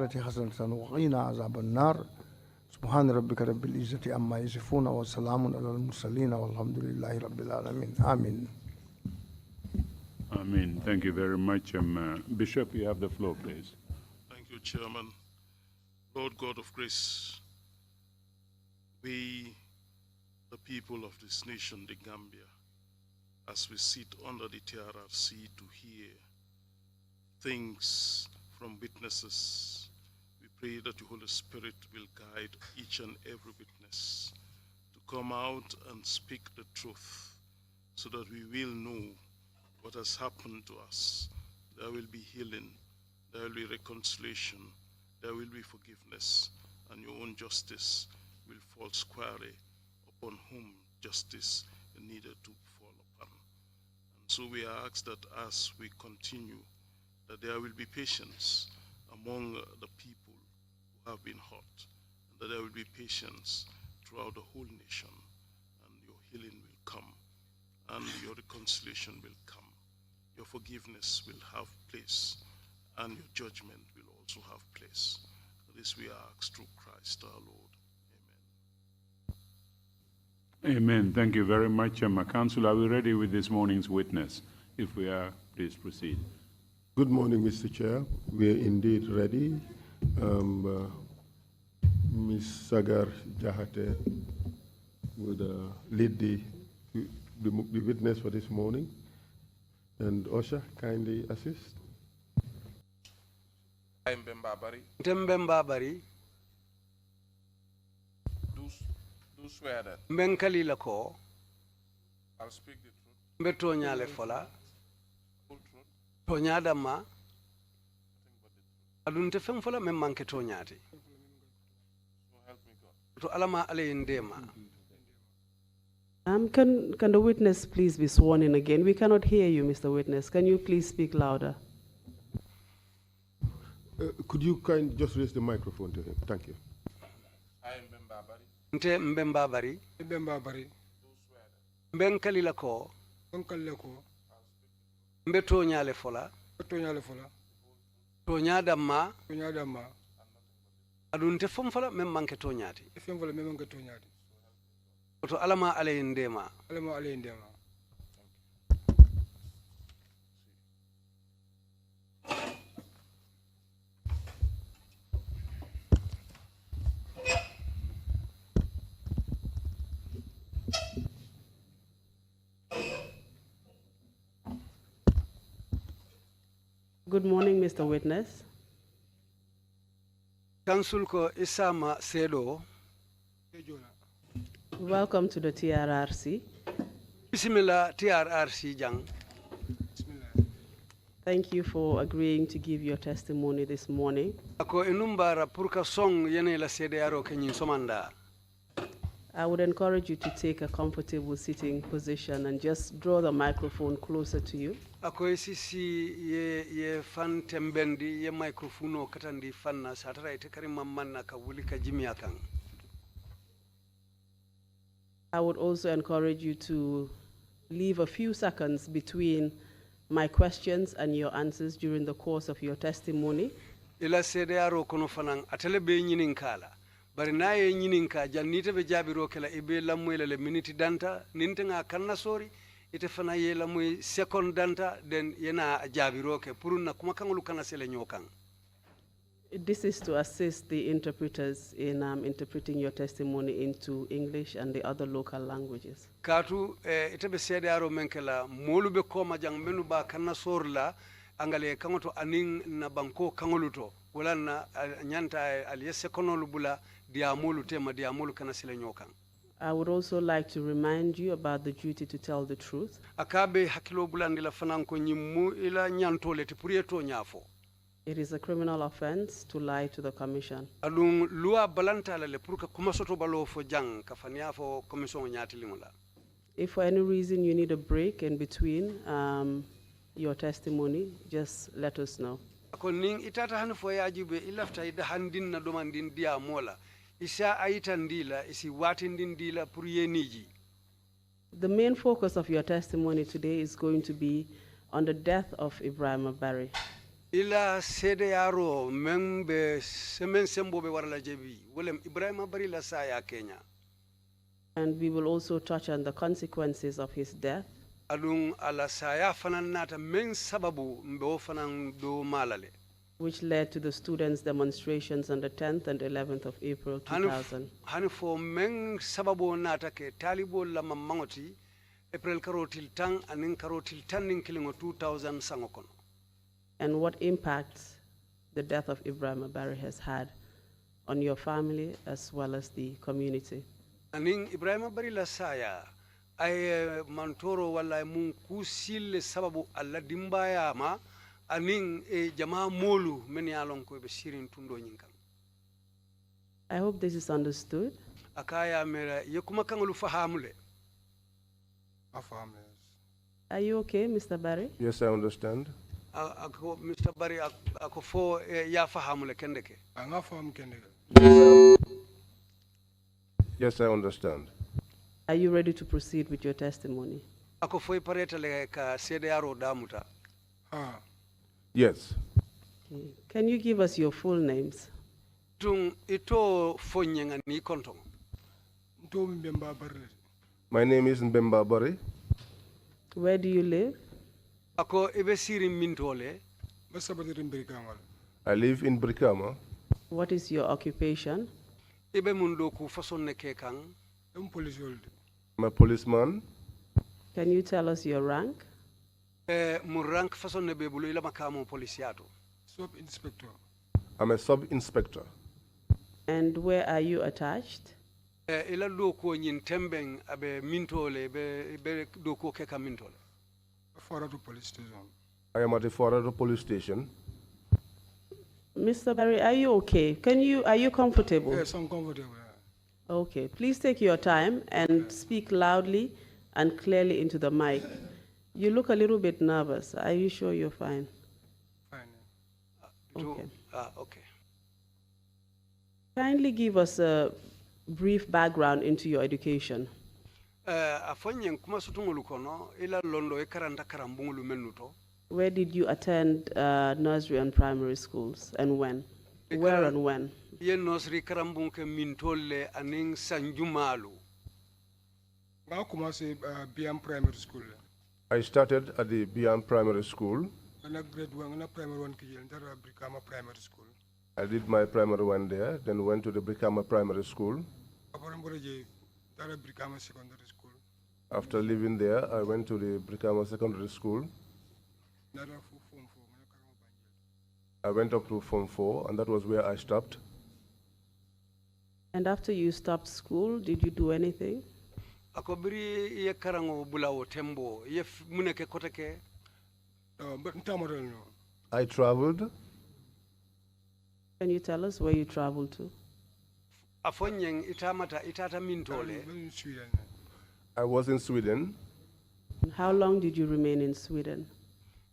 الآخرة حسنة وقنا عذاب النار سبحان ربك رب العزة عما يصفون وسلام على المرسلين والحمد لله رب العالمين آمين. Amen. Thank you very much. Bishop, you have the floor, please. Thank you, Chairman. Lord God of grace, we, the people of this nation, the Gambia, as we sit under the TRRC to hear things from witnesses, we pray that the Holy Spirit will guide each and every witness to come out and speak the truth so that we will know what has happened to us. There will be healing, there will be reconciliation, there will be forgiveness, and your own justice will fall squarely upon whom justice needed to fall upon. And so we ask that as we continue, that there will be patience among the people who have been hurt, and that there will be patience throughout the whole nation, and your healing will come, and your reconciliation will come. Your forgiveness will have place, and your judgment will also have place. This we ask through Christ our Lord. Amen. Amen. Thank you very much. Council, are we ready with this morning's witness? If we are, please proceed. Good morning, Mr. Chair. We are indeed ready. Ms. Sagar Jahate would lead the witness for this morning. And Osha, kindly assist. I'm Mbemba Barry. Mbemba Barry. Do swear that Mbenkali lako. I'll speak the truth. Mbeto nyale fola. Full truth. Tonyada ma. Adunte fem fola memmanke tonyati. So help me God. To alama ale indema. Can the witness please be sworn in again? We cannot hear you, Mr. Witness. Can you please speak louder? Could you just raise the microphone to him? Thank you. I am Mbemba Barry. Nte Mbemba Barry. Mbemba Barry. Do swear that Mbenkali lako. Mbeto nyale fola. Tonyada ma. Adunte fem fola memmanke tonyati. To alama ale indema. Good morning, Mr. Witness. Council ko Isama Sedo. Welcome to the TRRC. Bismillah TRRC jang. Thank you for agreeing to give your testimony this morning. Ako enumbara purka song yene la CDRO kenyin somanda. I would encourage you to take a comfortable sitting position and just draw the microphone closer to you. Ako sisi ye fan tembendi ye microphone katandi fanna satara ite karima manna ka wulika jimia kang. I would also encourage you to leave a few seconds between my questions and your answers during the course of your testimony. Ila CDRO kono fanang atele be nyinin kala. Bari naye nyinin ka jannite be jabiro kala ibe lamwele le minute danta nintenga kanna sori ite fana ye lamwe second danta den yena jabiro ke puruna kuma kangulu kana sele nyokang. This is to assist the interpreters in interpreting your testimony into English and the other local languages. Katu itebe CDRO menkela molu be koma jang menu ba kanna sorla angale kangoto aning na banko kangoluto wala na nyanta aliyese konolu bula diamolu tema diamolu kana sile nyokan. I would also like to remind you about the duty to tell the truth. Akabe hakilo bula ndila fananko nyimu ila nyantole tipurieto nyafo. It is a criminal offense to lie to the commission. Alung lua balanta la le purka kumasoto balo fo jang kafania fo commission nyati limula. If for any reason you need a break in between your testimony, just let us know. Ako ning itata hanu fo yajibe ilafta ida handin na domandin dia mola. Isa aitandila isi watindindila puriyeniji. The main focus of your testimony today is going to be on the death of Mbemba Barry. ila sede yaro membe semen sembo be warala jebi wolem Ibrahima Barry la saya Kenya. And we will also touch on the consequences of his death, Adung ala saya fanan nata men sababu mbe fanan do malale. which led to the students' demonstrations on the 10th and 11th of April 2000. Hani fo men sababu nata ke talibo la mamangoti April karotil tang anin karotil tan nin kilingo 2000 sangokono. And what impacts the death of Mbemba Barry has had on your family as well as the community. Aning Ibrahima Barry la saya ay mantoro wala mun kusil sababu alla dimbaya ma aning jama molu men yalon ko be sirin tundo nyinkan. I hope this is understood. Akaya mera yekuma kangulu fahamule. Are you okay, Mr. Barry? Yes, I understand. Ako Mr. Barry ako fo ya fahamule kendeke. Anga faham kendeke. Yes, I understand. Are you ready to proceed with your testimony? Ako fo pareta le ka sede yaro damuta. Ah, Yes. Okay. Can you give us your full names? Tung ito fo nyenga ni kontong. Nto Mbemba Barry. My name is Mbemba Barry. Where do you live? Ako ibe sirin mintole. Basabadirin Brikamal. I live in Brikama. What is your occupation? Ibe mundo ku fason ne ke kang. Police hold. I'm a policeman. Can you tell us your rank? Mu rank fason ne bebulo ila makamo polisiato. Sub-inspector. I'm a sub-inspector. And where are you attached? Ila do ko nyin tembeng abe mintole be do ko ke ka mintole. Farado police station. I am at the Forado police station. Mr. Barry, are you okay? Are you comfortable? Yes, I'm comfortable. Okay, please take your time and speak loudly and clearly into the mic. You look a little bit nervous. Are you sure you're fine? Fine. Okay. Okay. Kindly give us a brief background into your education. Afonyen kuma sutungulu kono ila londo e karanta karambungulu menuto. Where did you attend nursery and primary schools and when? Where and when? Ye nursery karambunke mintole aning sanjumalu. Nga kumasi BM Primary School. I started at the Bian Primary School. Nga grade 1, nga primary 1 kijel, ndara Brikama Primary School. I did my primary one there, then went to the Brikama Primary School. Aparamboreje, ndara Brikama Secondary School. After leaving there, I went to the Brikama Secondary School. Ndara Form 4, nga Karama Banjel. I went up to Form 4, and that was where I stopped. And after you stopped school, did you do anything? Akobiri ye karango bulawo tembo ye muneke koteke. But ntamoral no. I traveled. Can you tell us where you traveled to? Afonyen itata mintole. In Sweden. I was in Sweden. And how long did you remain in Sweden?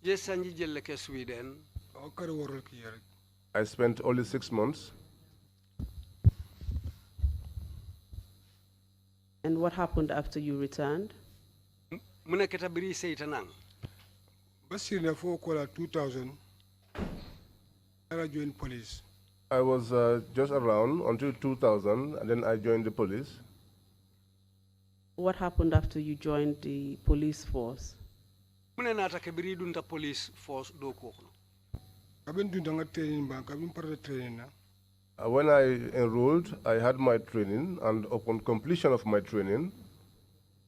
Ye sanji jelle ke Sweden. Kare worol kiyere. I spent only 6 months. And what happened after you returned? Muneke tabiri seitanang. Basirina for kola 2000. I joined police. I was just around until 2000, and then I joined the police. What happened after you joined the police force? Mune nata kebiri dunta police force do ko. I've been doing training bank. I've been part of the training now. When I enrolled, I had my training, and upon completion of my training,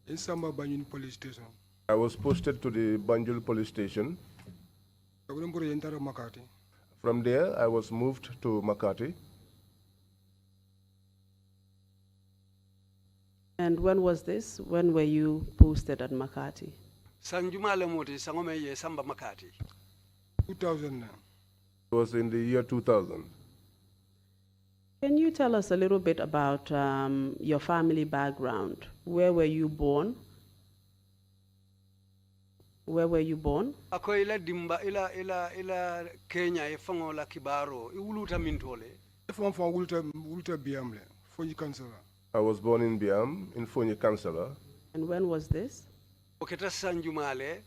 In Samba Banjul police station. I was posted to the Banjul police station. Makati. From there, I was moved to Makati. And when was this? When were you posted at Makati? Sanjumale moti sangome ye samba makati. 2000 now. It was in the year 2000. Can you tell us a little bit about your family background? Where were you born? Where were you born? Ako ila dimba ila Kenya e fango la kibaro I uluta mintole. If I'm from Ulta Biamle, for you councillor. I was born in Biam, in Fonyi Councillor. And when was this? Oketa sanjumale.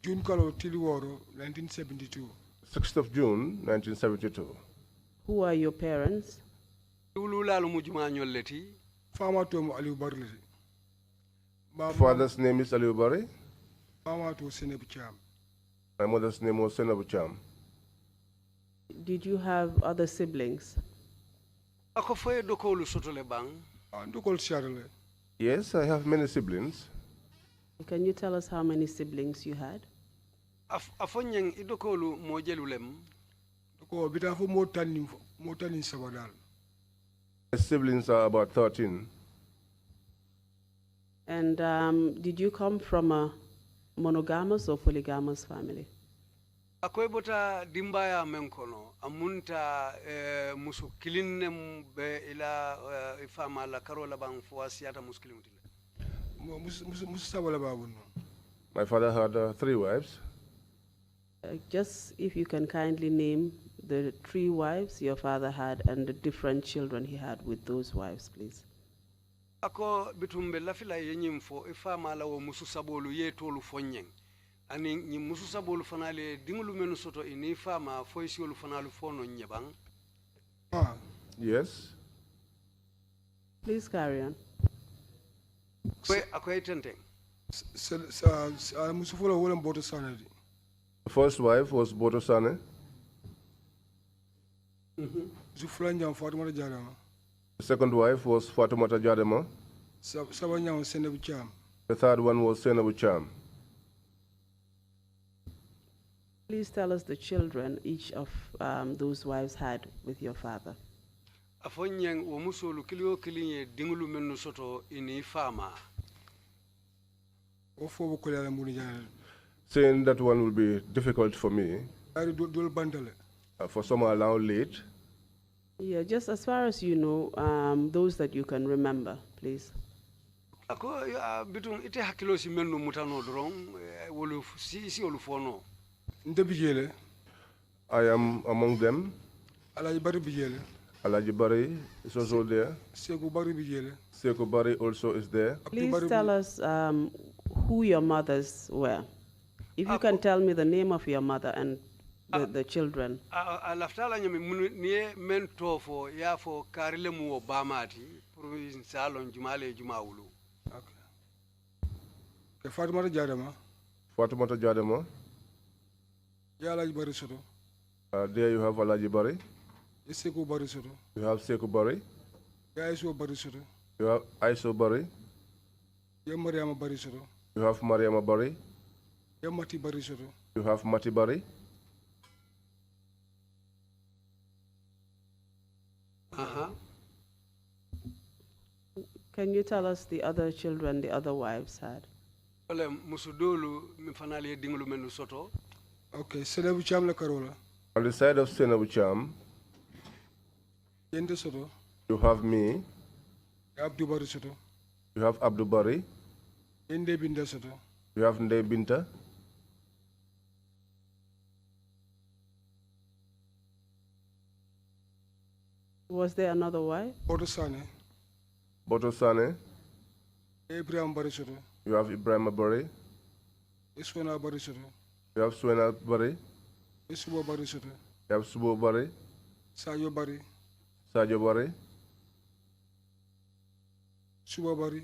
June Kalo Tiliwaro, 1972. 6th of June, 1972. Who are your parents? Ululalu mujuma nyolleti. Fama to Aliou Barry Father's name is Aliou Barry. Mama to Senebu Cham. My mother's name was Senabu Cham. Did you have other siblings? Ako foye dokolu sotole bang. Ndukol Siarale. Yes, I have many siblings. Can you tell us how many siblings you had? Afonyeng idokolu mojelulem. Duko bitafu motani sabadal. My siblings are about 13. And did you come from a monogamous or polygamous family? Akoy bota dimbaya menkono amunta musu kilinne be ila ifama la karola bang fuasiata muskilimutile. My father had 3 wives. Just if you can kindly name the 3 wives your father had and the different children he had with those wives, please. Ako bitumbe lafila yenyimfo ifama la wo musu sabolu ye tolu fonyeng. Ani ni musu sabolu fanale dingulu menu soto ini fama foisi olu fanalu fono nyebang. Yes. Please carry on. Akoy tenteng. Musufula wala mboto sana di. The first wife was Botosane. Zufula nyam Fatima Jadama. The second wife was Fatumata Jadema. Saba nyam Senebu Cham. The third one was Senabu Cham. Please tell us the children each of those wives had with your father. Afonyeng wo musolu kilio kilinye dingulu menu soto ini fama. Ofo bukola mbuni jana. Saying that one will be difficult for me. Ari dol bandale. For some are now late. Yeah, just as far as you know, those that you can remember, please. Ako bitum ite hakilo si menu mutano drong wolu si olu fono. Ndebijele. I am among them. Alaji Bari bijele. Alaji Bari is also there. Seku Bari bijele. Seku Bari also is there. Please tell us who your mothers were. If you can tell me the name of your mother and the children. Alaftala nyami niye mentofo yafo karile mu obamati pour salon jumale jumaulu. Okay. Fatimata Jadama. Fatimata Jadama. Ya Alaji Bari soto. There you have Alaji Bari. Seku Bari soto. You have Seku Bari. Ya Aiso Bari soto. You have Aiso Bari. Ya Mariama Bari soto. You have Mariama Bari. Ya Mati Bari soto. You have Mati Bari. Can you tell us the other children the other wives had? Ole musudolu mifanali dingulu menu soto. Okay, Senebu Cham la Karola. On the side of Senabu Cham, Yende soto. you have me. Ya Abdu Bari soto. You have Abdu Bari. Yende Binda soto. You have Nde Binta. Was there another wife? Boto Sane. Botosane. Ibrahim Bari soto. You have Ibrahim Bari. Iswana Bari soto. You have Swena Bari. Isubo Bari soto. You have Subo Bari. Sayo Bari. Sajo Bari. Suba Bari.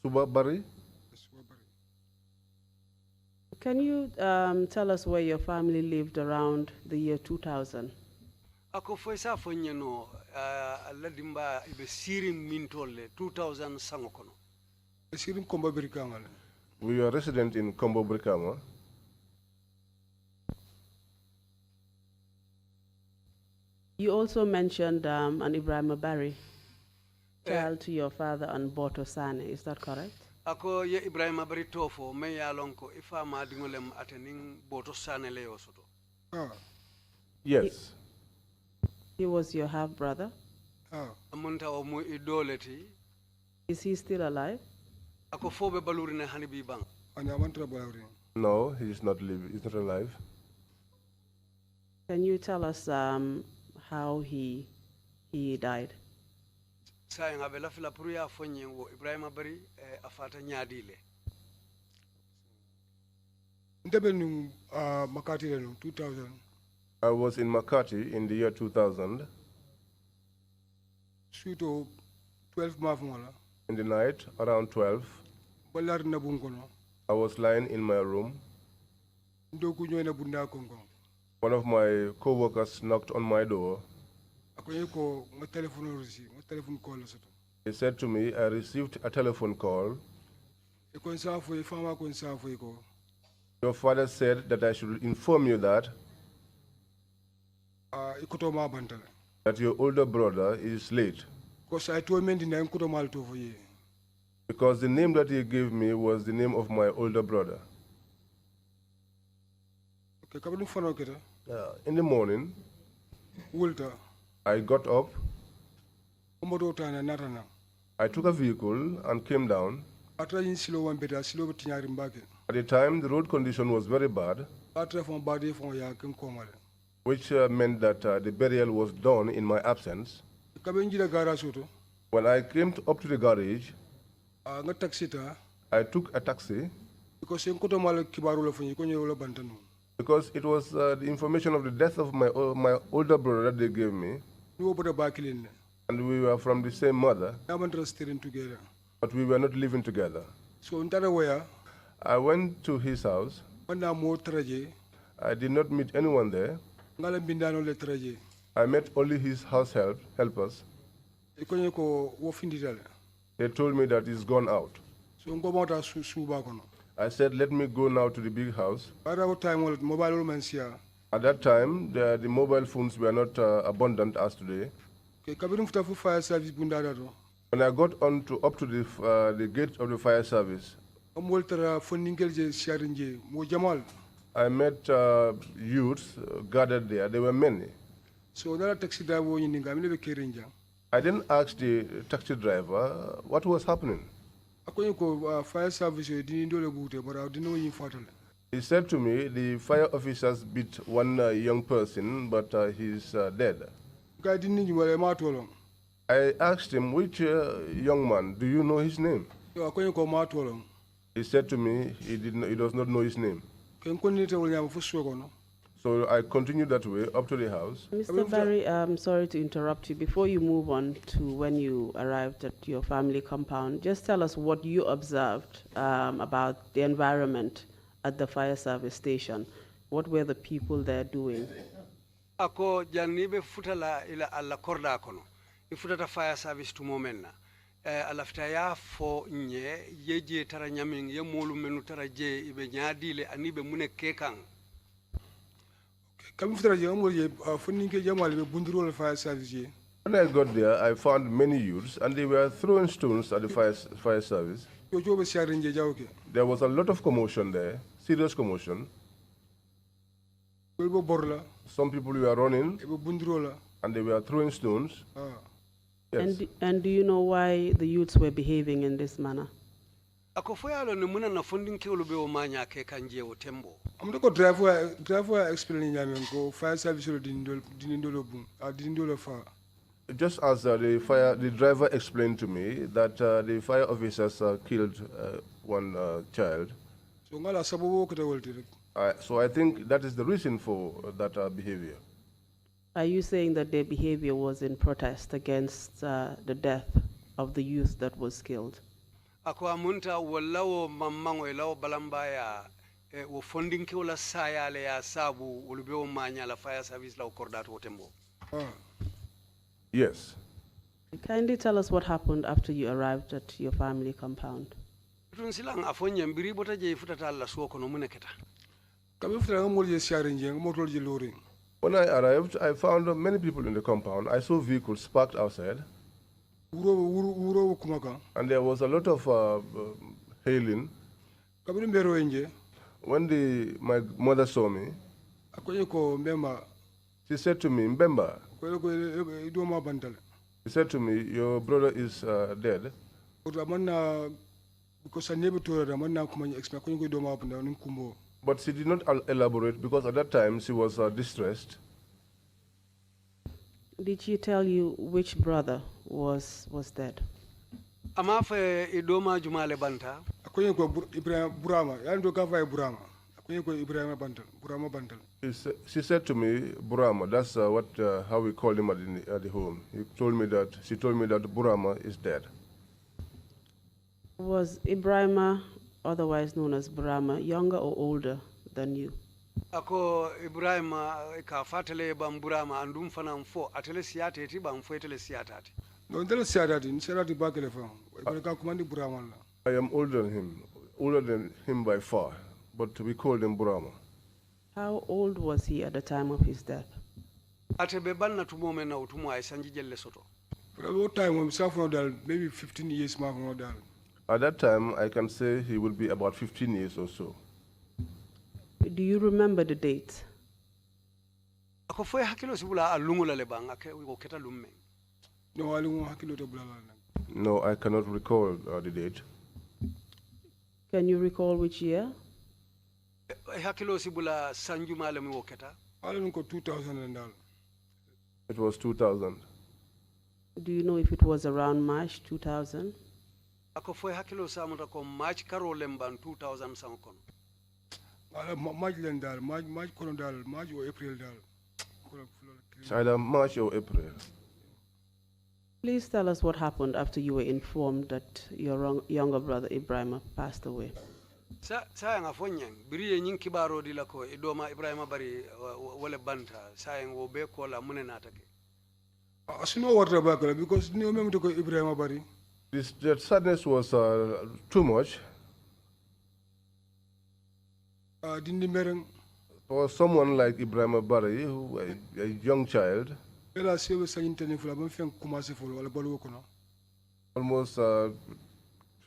Suba Bari. Suba Bari. Can you tell us where your family lived around the year 2000? Ako foisa fonyeno aladimba ibe sirim mintole 2000 sangokono. Sirim Komba Birikangale. We are resident in Kombo Brikama. You also mentioned an Ibrahim Barry, child to your father and Boto Sane. Is that correct? Ako ye Ibrahim Bari tofo me ya lonko ifa ma dingolem atening Boto Sane leo soto. Yes. He was your half brother. Amunta omu idoleti. Is he still alive? Ako fobe baluri ne hanibi bang. No, he is not living. He's not alive. Can you tell us how he died? Saya ngabela fila puruya fonye wo Ibrahim Bari afata nyadile. Ndebe nung Makati le nung 2000. I was in Makati in the year 2000. Suito 12 mafungola. In the night, around 12, Balar na bungono. I was lying in my room. Ndoku nyoy na bunda kongo. One of my co-workers knocked on my door. Akonye ko ma telephone resi, ma telephone call soto. He said to me, I received a telephone call. E kon sa fo e fama kon sa fo ko. Your father said that I should inform you that Ikoto ma bantale. that your older brother is late. Because I told men dina ikoto mal to fo ye. Because the name that he gave me was the name of my older brother. Okay, kabinu fano kita. In the morning, Wulta. I got up, Omodo tana natana. I took a vehicle and came down. Atra yin silo wan beta silo tinyari mbake. At the time, the road condition was very bad, Atra fon body fon ya ken komale. which meant that the burial was done in my absence. Kabin jida gara soto. When I came up to the garage, Nga taxi ta. I took a taxi Because sen koto mal kibaru la fanyi konye wala bantanu. because it was the information of the death of my older brother that they gave me, Nuwo bota bakilin. and we were from the same mother, I'm interested in together. but we were not living together. So ntara waya. I went to his house. Wana mo traje. I did not meet anyone there. Ngala bindano le traje. I met only his house helpers. Ikonye ko wo finditale. They told me that he's gone out. So ngomota suba kono. I said, let me go now to the big house. Ara time wala mobile man sia. At that time, the mobile phones were not abundant as today. Okay, kabinu futa fu fire service bundada do. When I got up to the gate of the fire service, Amol tara fundingel je sharinje mo jamal. I met youths gathered there. There were many. So nara taxi driver wo yindinga mi lebe kerinja. I then asked the taxi driver what was happening. Akonye ko fire service yo dini ndole bute bara dino yin fatale. He said to me, the fire officers beat one young person, but he's dead. Ga dini jumale ma tolong. I asked him, which young man, do you know his name? Yo akonye ko ma tolong. He said to me, he does not know his name. Ken konni te wala fu suwa kono. So I continued that way up to the house. Mr. Barry, I'm sorry to interrupt you. Before you move on to when you arrived at your family compound, just tell us what you observed about the environment at the fire service station. What were the people there doing? Ako janibe futala ila alla korda kono. Ifutata fire service to momenna. Alafta ya fo nye yeje tara nyaming ye molu menu tara je ibe nyadile anibe mune kekang. Kamin futara je amol je fundinge jamal be bunduro le fire service je. When I got there, I found many youths, and they were throwing stones at the fire service. Yo jobe sharinje jawke. There was a lot of commotion there, serious commotion. Welbo borla. Some people were running, Ebe bunduro la. and they were throwing stones. Yes. And do you know why the youths were behaving in this manner? Ako foyalo ni muna na funding ke ulube o manya ke kanje o tembo. I'm ko driver explain nyame ko fire service lo dinindolo bun. Dinindolo fa. Just as the driver explained to me that the fire officers killed one child. So ngala sababu ko tawolti rek. So I think that is the reason for that behavior. Are you saying that their behavior was in protest against the death of the youth that was killed? Ako amunta walawo mamango ilawo balambaya wo funding ke wala sayale ya sabu ulube o manya la fire service la ukordato o tembo. Yes. Kindly tell us what happened after you arrived at your family compound. Tunsilang afonye mbiri bota je futata la suoko no muneketa. Kamin futara amol je sharinje ngomotol je lori. When I arrived, I found many people in the compound. I saw vehicles parked outside. And there was a lot of hailing. When my mother saw me, she said to me, Mbemba, she said to me, your brother is dead. But she did not elaborate because at that time she was distressed. Did she tell you which brother was dead? Amafe idoma jumale banta. Akonye ko Ibrahim Burama, yani do kafa Burama. Ako ko Ibrahima Bantal, Burama Bantal. She said to me, Burama, that's how we called him at the home. She told me that Burama is dead. Was Ibrahima, otherwise known as Burama, younger or older than you? Ako Ibrahima ka fatele bam Burama andum fanam fo atele siate ti bam fo atele siatati. No, tell us Siadati Bakele from. Ibrahima Kumandi Burama. I am older than him by far, but we called him Burama. How old was he at the time of his death? Atebe banna tumo men na utumo ay sanji jelle soto. For a long time, when maybe 15 years. At that time, I can say he will be about 15 years or so. Do you remember the date? Ako fo hakilo sibula alungula le bang ake ko keta lumme. No, I don't hakilo to blala. No, I cannot recall the date. Can you recall which year? Hakilo sibula sanju male mi wo keta. I don't go 2000 and all. It was 2000. Do you know if it was around March 2000? Ako fo hakilo samuta ko March karo lemban 2000 sankon. March Lendal, March Colondal, March or April Dal. It's either March or April. Please tell us what happened after you were informed that your younger brother Ibrahima passed away. Sayang afonyang biriye nyin kibaro dila ko idoma Ibrahima Barry wala banta sayang wo be ko la mune natake. Asino water back because no memo to Ibrahima Barry. That sadness was too much. For someone like Mbemba Barry, who a young child, almost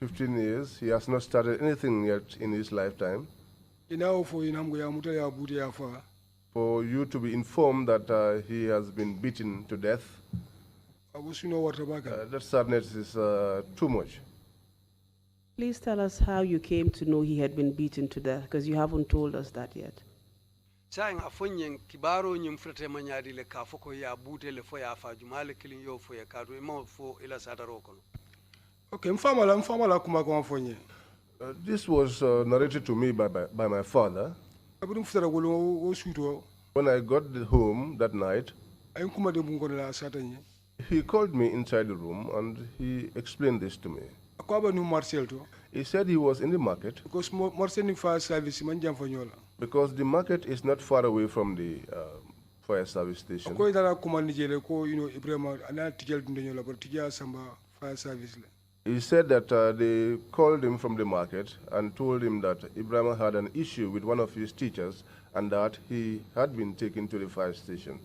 15 years, he has not started anything yet in his lifetime. For you to be informed that he has been beaten to death, that sadness is too much. Please tell us how you came to know he had been beaten to death, because you haven't told us that yet. Sayang afonyang kibaro nyum frate manyadi le ka foko ya bute le fo ya fa jumale kilin yo fo ya kadu mo fo ila sadaro kono. Okay, mfamala kuma kwa fonye. This was narrated to me by my father. When I got home that night, he called me inside the room and he explained this to me. He said he was in the market because the market is not far away from the fire service station. He said that they called him from the market and told him that Ibrahima had an issue with one of his teachers and that he had been taken to the fire station.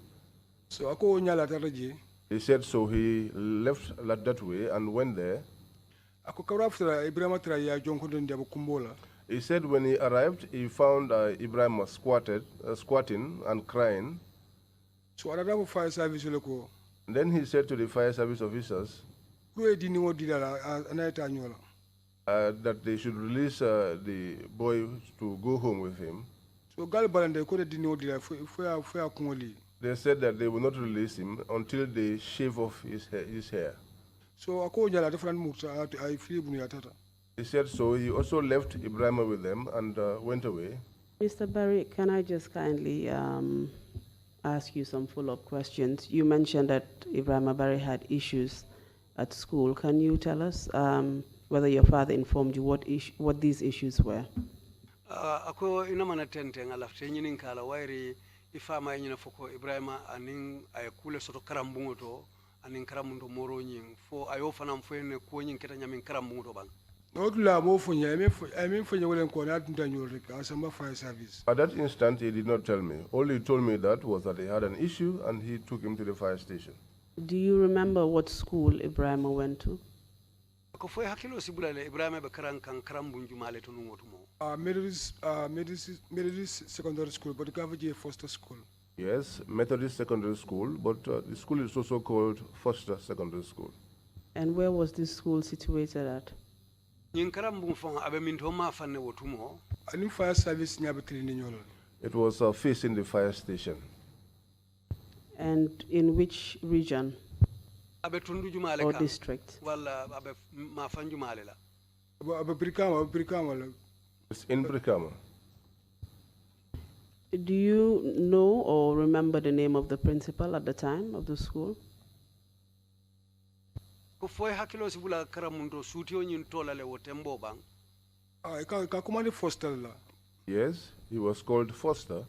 He said so he left that way and went there. He said when he arrived, he found Ibrahima squatting and crying. And then he said to the fire service officers that they should release the boy to go home with him. They said that they will not release him until they shave off his hair. He said so. He also left Ibrahima with them and went away. Mr. Barry, can I just kindly ask you some follow-up questions? You mentioned that Mbemba Barry had issues at school. Can you tell us whether your father informed you what these issues were? Ako ina mana tente ngalafte nyinin kala wairi ifama nyina foko Ibrahima anin ayakule soto karambungo to anin karamundo moro nyin fo ayo fanam fo ne ko nyin keta nyamin karambungo to bang. At that instant, he did not tell me. All he told me that was that he had an issue and he took him to the fire station. Do you remember what school Ibrahima went to? Methodist secondary school, but the Foster school. Yes, Methodist secondary school, but the school is also called Foster Secondary School. And where was this school situated at? It was facing the fire station. And in which region or district? It's in Brikama. Do you know or remember the name of the principal at the time of the school? ko foy hakilo sibula karamundo sutio nyin tolale wo tembo bang Ka commande Foster la. Yes, he was called Foster.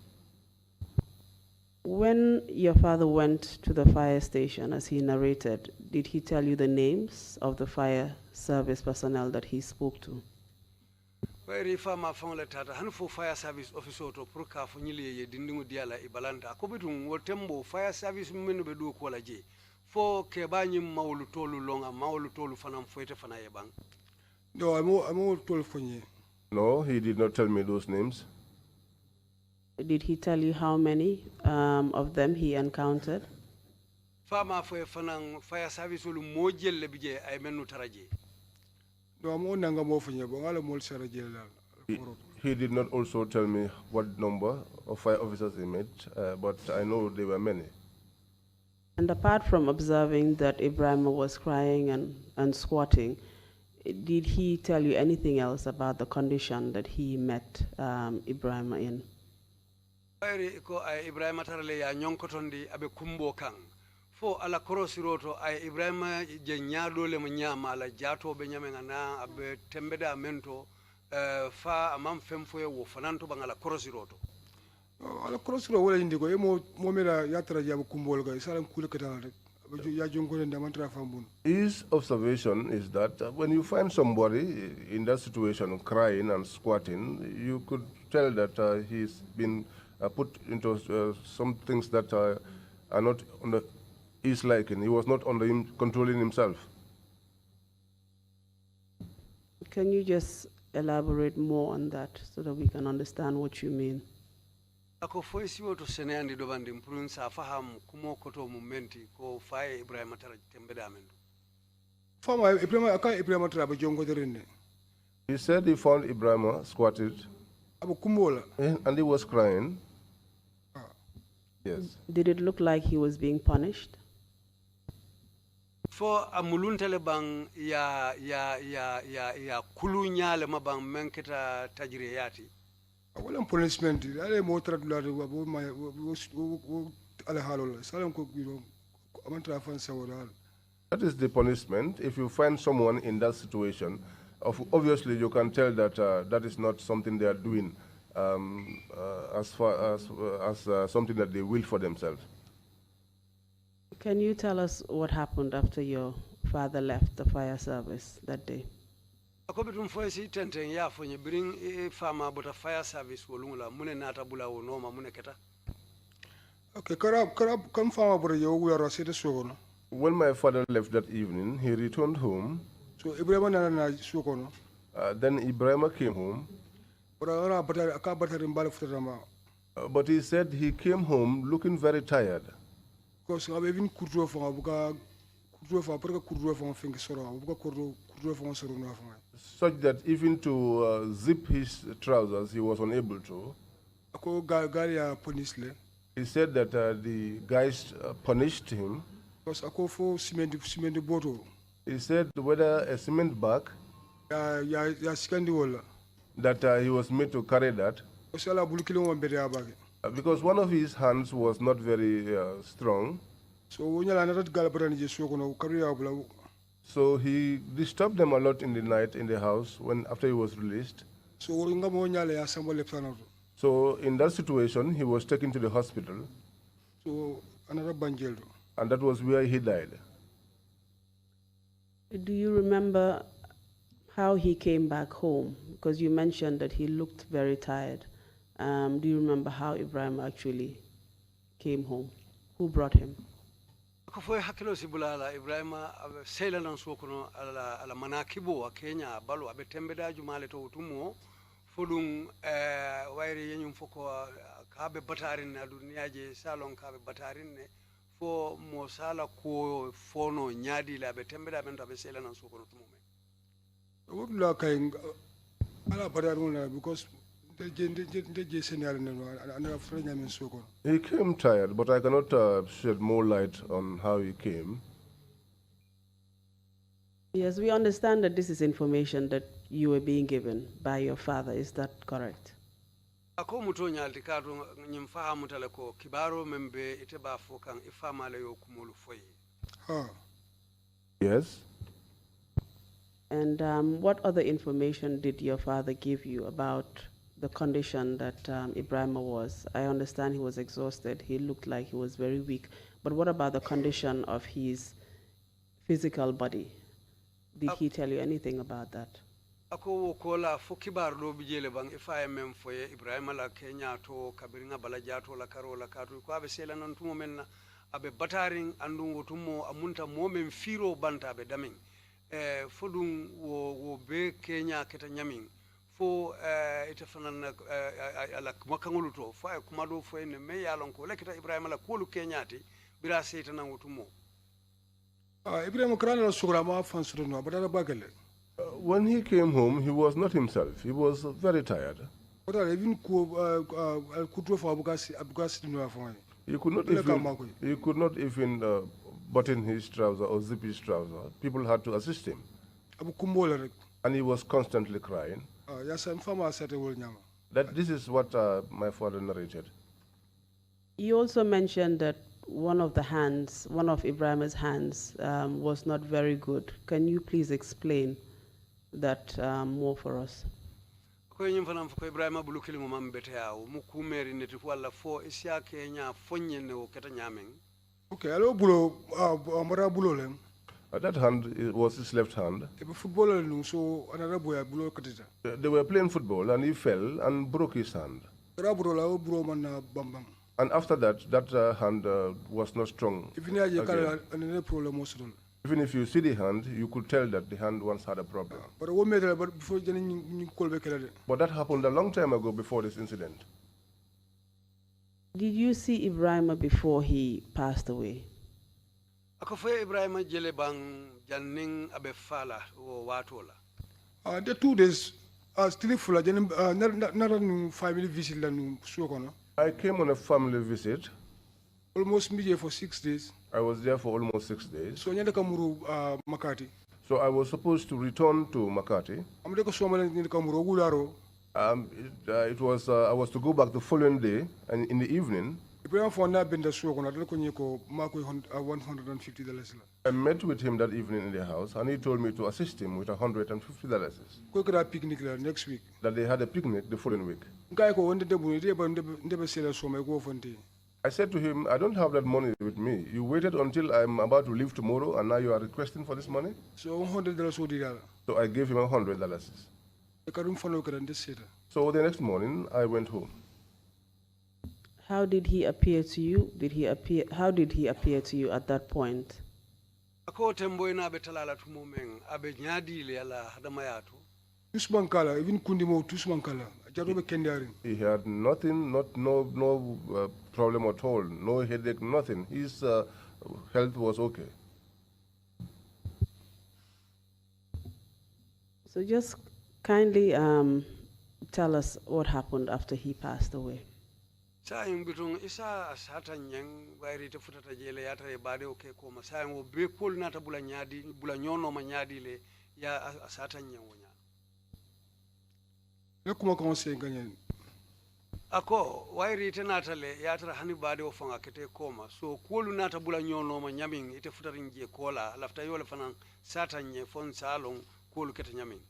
When your father went to the fire station, as he narrated, did he tell you the names of the fire service personnel that he spoke to? wayri fama famle tata han fo fire service officer to pour ka fo nyili ye dindingu diala ibalanta ko bitum wo tembo fire service menu be do ko la je fo ke bañi mawlu tolu longa mawlu tolu fanam foyte fana ye bang No, I'm told for you. No, he did not tell me those names. Did he tell you how many of them he encountered? fama fo fanang fire service lu mojel le bije ay menu taraje No, I'm on Nanga more for you, but I'll more Sarah jail. He did not also tell me what number of fire officers he met, but I know there were many. And apart from observing that Ibrahim was crying and squatting, did he tell you anything else about the condition that he met Ibrahim in? wayri ko ay ibrahima tarale ya nyonkotondi abe kumbo kan fo ala korosiroto ay ibrahima je nyaadole mo nyama ala jatobe nyamenga na abe tembeda mento fa amam femfoye wo fananto bangala korosiroto Ala crossroad wala indi ko mo mera yatra jabu kumbol ga salam kule kata ya jongo nda mantra fambun. His observation is that when you find somebody in that situation crying and squatting, you could tell that he's been put into some things that are not under his liking. He was not under him controlling himself. Can you just elaborate more on that so that we can understand what you mean? ako foy siwo to seneyandi do bandi mpurun sa faham kumo koto mumenti ko faye ibrahima tara tembeda men Fama Ibrahim traba jongo derinde. He said he found Ibrahim squatted Abu kumbola. and he was crying. Yes. Did it look like he was being punished? fo amuluntele bang ya kulu nyale mabang menketa tajire yati Wala punishment. Ale mo tradula wo ma wo ala halola. Salam ko biro mantra fan sawala. That is the punishment. If you find someone in that situation, obviously you can tell that that is not something they are doing as far as something that they will for themselves. Can you tell us what happened after your father left the fire service that day? ako bitum foy si tenten ya fo bring fama bota fire service wolungula mune nata bula wo noma mune keta Okay, karab kam fama bro yo we are sete sokono. When my father left that evening, he returned home. So Ibrahim na sokono. Then Ibrahim came home. Ora batar aka batar mbal futama. But he said he came home looking very tired. Because I even kurdo for abuka kurdo for abuka kurdo for fink soro abuka kurdo for soro na for. Such that even to zip his trousers, he was unable to. Ako galia police le. He said that the guys punished him. Because ako fo cement bottle. He said whether a cement bag Ya sikandi wala. that he was made to carry that Because ala bulukilo mo bere abage. because one of his hands was not very strong. So wonya la natat galabara ni jesu kono kariya bula. So he disturbed them a lot in the night in the house after he was released. So woringa mo nyale ya sambo lepsana. So in that situation, he was taken to the hospital, So another banjel. and that was where he died. Do you remember how he came back home? Because you mentioned that he looked very tired. Do you remember how Ibrahim actually came home? Who brought him? ako foy hakilo sibula ala ibrahima abe sela nan sokono ala manakibo wa kenya balu abe tembeda jumale to tumo fodum wayri yenyum foko kabe batarin na duniyaje salon kabe batarin ne fo mo sala ko fono nyaadi la be tembeda ben to abe sela nan sokono tumo men What la kay ala badaruna because de senyal ne ana franya men soko. He came tired, but I cannot shed more light on how he came. Yes, we understand that this is information that you were being given by your father. Is that correct? ako muto nyalti kato nyim fahamu tale ko kibaro membe ite ba fokan ifama le yo kumulu foyi. Yes. And what other information did your father give you about the condition that Ibrahima was? I understand he was exhausted. He looked like he was very weak. But what about the condition of his physical body? Did he tell you anything about that? Ako kola fo kibar do bijele bang ifa mem foye Ibrahima la Kenya to kabiringa balajato la karola katu ko abe sela non tumo menna abe bataring andungo tumo amunta momen firo banta abe damin fodum wo be Kenya keta nyamin fo ite fanan ala makangulu to fo ay kuma do fo ne me yalon ko lekita Ibrahima la kolu Kenyati bira seyta nan wotumo Ibrahima krana la sugura ma fan suruno badara bagale. When he came home, he was not himself. He was very tired. He could not even button his trouser or zip his trouser. People had to assist him. And he was constantly crying. That this is what my father narrated. You also mentioned that one of Ibrahima's hands was not very good. Can you please explain that more for us? Ko nyim fanam ko Ibrahima bulu kilimu mambete yawo mu kumeri neti wala fo isya Kenya fonye ne o keta nyamen. Okay, alo bulo amara bulo lem. That hand was his left hand. Footballer no so another boy bulo katita. They were playing football and he fell and broke his hand. And after that, hand was not strong. Even if you see the hand, you could tell that the hand once had a problem. But that happened a long time ago before this incident. Did you see Ibrahima before he passed away? Ako fe Ibrahima jele bang janning abe fala o watola. The 2 days still full not family visit la nu suokono. I came on a family visit. Almost me for 6 days. I was there for almost 6 days. So nyanda kamuru Makati. So I was supposed to return to Makati. It was I was to go back the following day, and in the evening. $150. I met with him that evening in the house, and he told me to assist him with $150. Picnic next week. That they had a picnic the following week. I said to him, I don't have that money with me. You waited until I'm about to leave tomorrow, and now you are requesting for this money? So $100. So I gave him $100. So the next morning, I went home. How did he appear to you? How did he appear to you at that point? Ako tembo ina betalala tumumeng abe nyadi le ala hadamayatu. Tusmankala, even kundimo tusmankala. He had nothing, no problem at all, no headache, nothing. His health was okay. So just kindly tell us what happened after he passed away. Saying between Isa Satan Yang, where it futata jele yata bade okay koma saying wo be cool nata bulanyadi bulanyono manyadi le ya Satan Yang wonya. Ako wairi tenata le yata hani bade ofanga kete koma so kulu nata bulanyono manyaming ite futaring je kola lafta yole fanan Satan Yang fon salong kulu kete nyaming.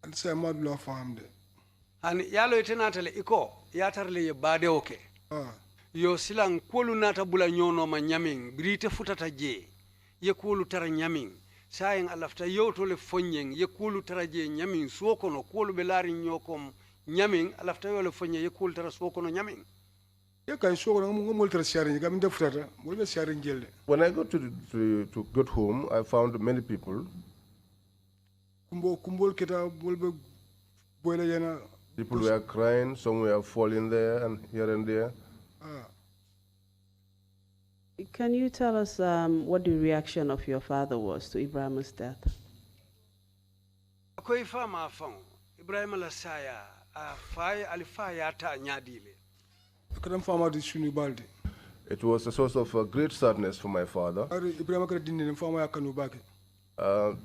And say madlo famde. And yalo itenatale iko yatarle ye bade oke. Yo silang kolu nata bula nyono ma nyaming brite futata je ye kolu tara nyaming sayang alafta yo tole fonyeng ye kolu tara je nyaming suokono kolu belari nyokom nyaming alafta yo le fonye ye kolu tara suokono nyaming. When I got to get home, I found many people. People were crying, some were falling there and here and there. Can you tell us what the reaction of your father was to Ibrahima's death? Ibrahima la saya alifaya ta nyadile. It was a source of great sadness for my father.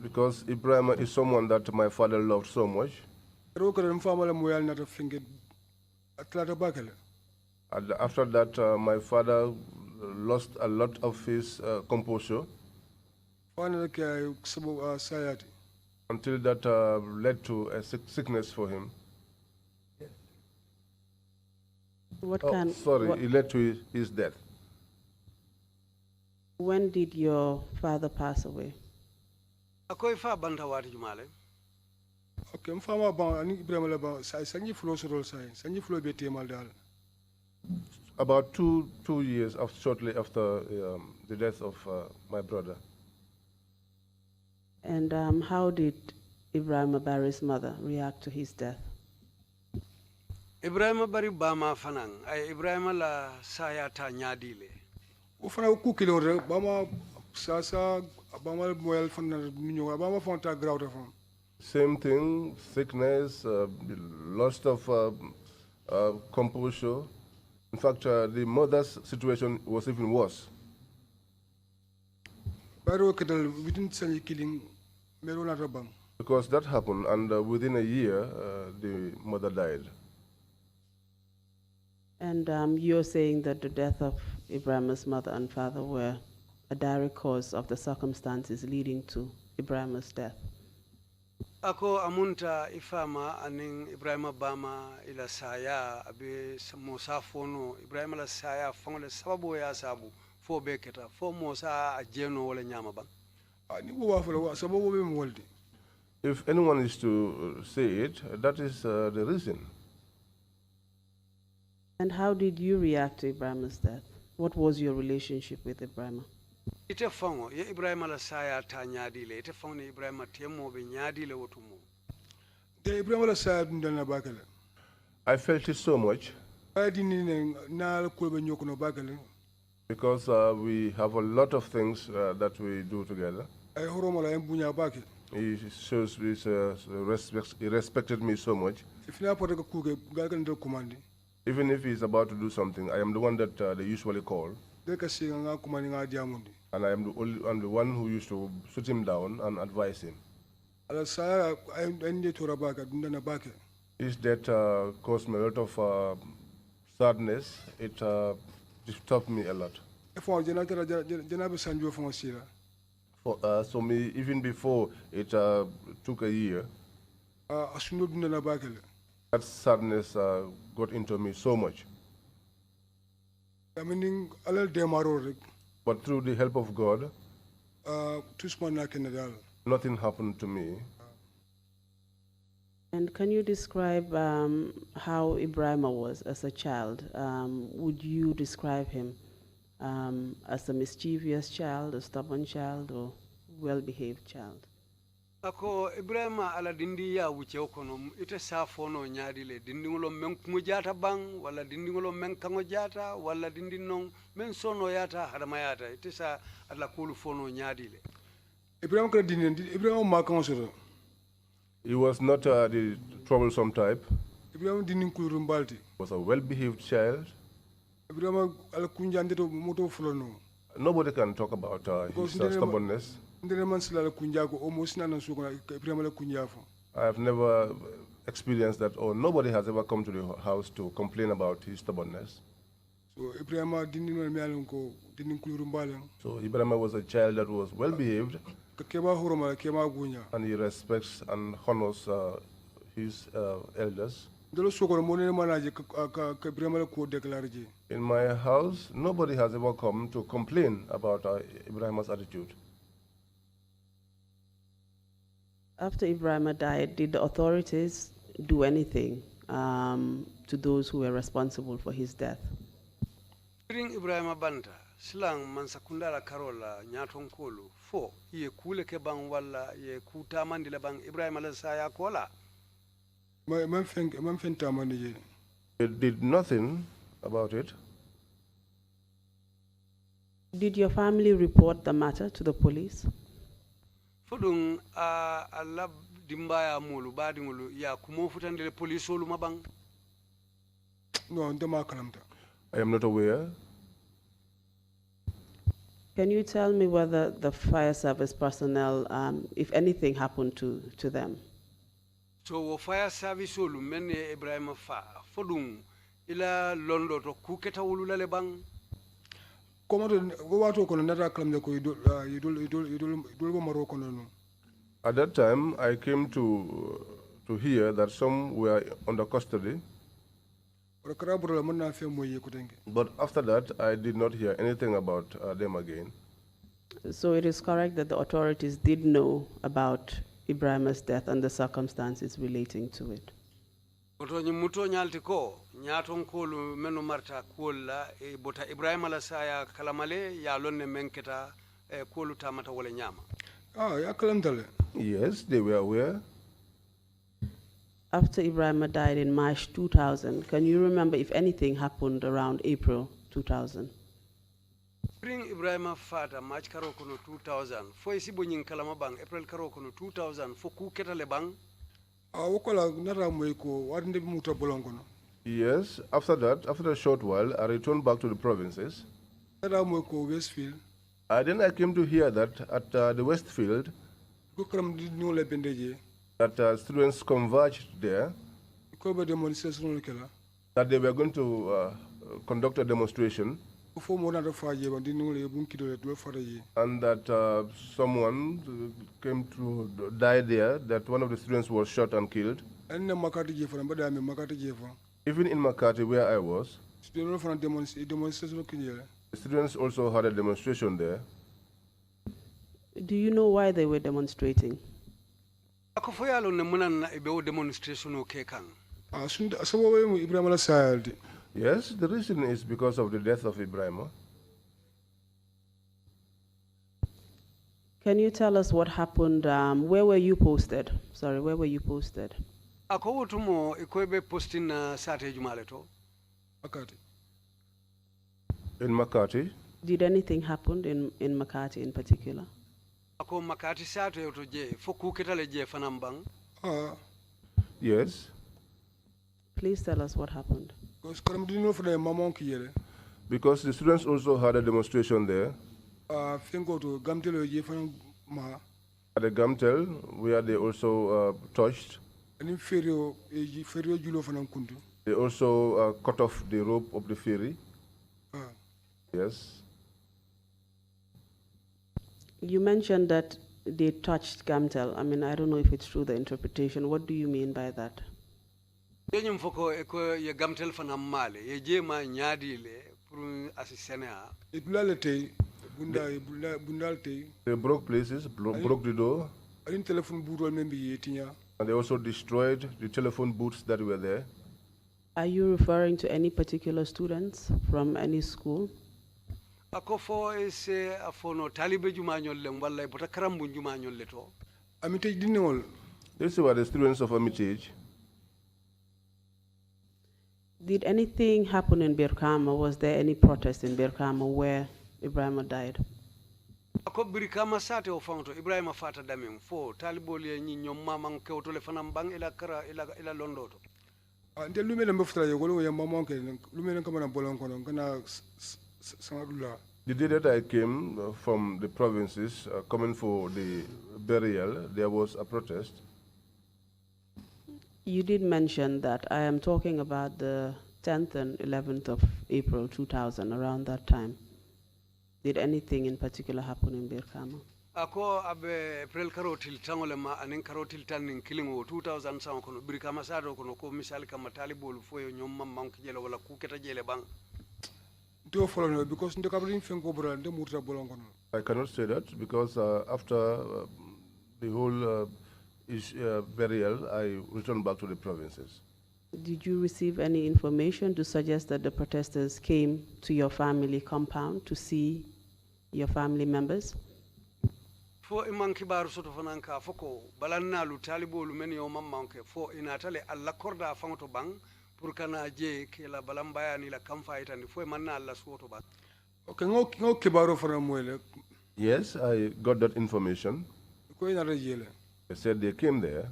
Because Ibrahima is someone that my father loved so much. Rokara mfamala moyal nata finge atlata bakele. And after that, my father lost a lot of his composure Fana ke sabo sayati. until that led to a sickness for him. What It led to his death. when did your father pass away? Ako ifa banta wati jumale. Okay, mfama ba ani Ibrahim la ba sanji flow sorol sai. Sanji flow be temal dal. About two years shortly after the death of my brother. And how did Ibrahim Barry's mother react to his death? Ibrahim Barry bama fanang ay Ibrahim la saya ta nyadile. O fana ku kilo re bama sasa bama moyal fana ninyo bama fonta grawta fon. Same thing, sickness, loss of composure. In fact, the mother's situation was even worse. Baro kedal within sanji killing mero na rabang. Because that happened, and within a year, the mother died. And you're saying that the death of Ibrahim's mother and father were a direct cause of the circumstances leading to Ibrahim's death. Ako amunta ifama aning Ibrahim bama ila saya abe mosa fono Ibrahim la saya fongole sababu ya sabu fo beketa fo mosa ajeno wala nyama bang. Ani wo wafala sababu be moldi. If anyone is to say it, that is the reason. And how did you react to Ibrahim's death? What was your relationship with Ibrahim? Ite fongo ye Ibrahim la saya ta nyadile ite fongo ni Ibrahim temo be nyadile wotumo. De Ibrahim la saya ndana bakale. I felt it so much Adi ni na ko be nyoko no bakale. because we have a lot of things that we do together. Ay horomo la embunya bakale. He shows his he respected me so much. If na pota ko kuge galkan do commande. Even if he's about to do something, I am the one that they usually call. De ka singa nga commande nga diamundi. And I'm the one who used to sit him down and advise him. Ala saya ay ende to rabaka ndana bakale. His death caused me a lot of sadness. It disturbed me a lot. Efo jena be sanjo fo sira. So me, even before it took a year, Asundo ndana bakale. that sadness got into me so much. I mean, alal demaro rek. But through the help of God, Tusman na Canada. nothing happened to me. And can you describe how Ibrahim was as a child? Would you describe him as a mischievous child, a stubborn child, or well-behaved child? Ako Ibrahim ala dindi ya wuce okono ite safono nyadile dindi ngolo men kumujata bang wala dindi ngolo men kango jata wala dindi non men sono yata hadama yata ite sa ala kulu fono nyadile. Ibrahim kala dinin Ibrahim ma kan soro. He was not the troublesome type. Ibrahim dinin kulurum balti. He was a well-behaved child. Ibrahim ala kunjande to moto fulono. Nobody can talk about his stubbornness. Ndene man sila ala kunjako almost na suko Ibrahim ala kunjafo. I have never experienced that, or nobody has ever come to the house to complain about his stubbornness. So Ibrahim dinin no mialon ko dinin kulurum balen. So Ibrahim was a child that was well-behaved, Keba horoma kema gunya. and he respects and honors his elders. Dalo soko mo ne manaje ka Ibrahim ala ko declare je. In my house, nobody has ever come to complain about Ibrahim's attitude. After Ibrahim died, did the authorities do anything to those who were responsible for his death? During Ibrahim Banta, silang mansakundala karola nyaton kolu fo ye kule ke bang wala ye kuta mandila bang Ibrahim ala saya kola. Man fenta manije. They did nothing about it. Did your family report the matter to the police? Fodung ala dimbaya mulu badi ngulu ya kumo futandele police olu mabang. No, ndema kalamta. I am not aware. Can you tell me whether the fire service personnel, if anything happened to them? So wo fire service olu men Ibrahima fa fodum ila londo to kuketa wulula le bang. Comment go wato kono nata kalamde ko idol maro kono no. At that time, I came to hear that some were under custody. But after that, I did not hear anything about them again. So it is correct that the authorities did know about Ibrahima's death and the circumstances relating to it. Muto nyalti ko nyaton kolu menu marta kola bota Ibrahima la saya kalamale ya lonne menketa kolu tamata wala nyama. Ya kalamdale. Yes, they were aware. After Ibrahima died in March 2000, can you remember if anything happened around April 2000? Spring Ibrahima fata March karo kono 2000 fo isibo nyin kalama bang April karo kono 2000 fo ku ketale bang. Yes, after that, after a short while, I returned back to the provinces. Then I came to hear that at the Westfield, that students converged there, that they were going to conduct a demonstration, and that someone came to die there, that one of the students was shot and killed. Even in Makati, where I was, the students also had a demonstration there. Do you know why they were demonstrating? Yes, the reason is because of the death of Ibrahima. Can you tell us what happened? Where were you posted? Sorry, where were you posted? In Makati. Did anything happen in Makati in particular? Yes. Please tell us what happened. Because the students also had a demonstration there. At the Gamtel, where they also touched. They also cut off the rope of the ferry. Yes. You mentioned that they touched Gamtel. I mean, I don't know if it's true, the interpretation. What do you mean by that? They broke places, broke the door. And they also destroyed the telephone booths that were there. Are you referring to any particular students from any school? These were the students of Armitage. Did anything happen in Birkama? Was there any protest in Birkama where Ibrahima died? The day that I came from the provinces, coming for the burial, there was a protest. You did mention that. I am talking about the 10th and 11th of April 2000, around that time. Did anything in particular happen in Birkama? Ako abe April karotil tangole ma anin karotil tanin kilingo 2000 sa kono Birkama sado kono ko misal kama talibol foyo nyomma mank jele wala kuketa jele bang. Because I cannot say that because after the whole burial, I returned back to the provinces. Did you receive any information to suggest that the protesters came to your family compound to see your family members? Fo imanki baru soto fananka foko balanna lu talibo lu meni o mammanke fo inatale alla korda fangoto bang purkana je ke la balambaya ni la kamfa itandi fo manna alla soto bang. Okay, no kibaro fana mwele. Yes, I got that information. They said they came there.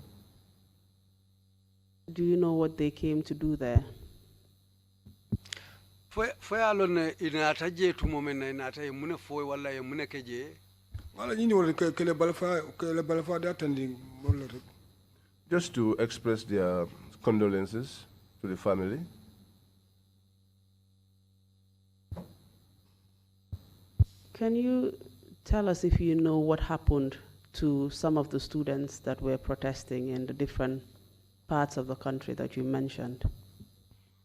Do you know what they came to do there? Fo alone inata je tumomena inata yemune fo wala yemune keje. The Just to express their condolences to the family. Can you tell us if you know what happened to some of the students that were protesting in the different parts of the country that you mentioned?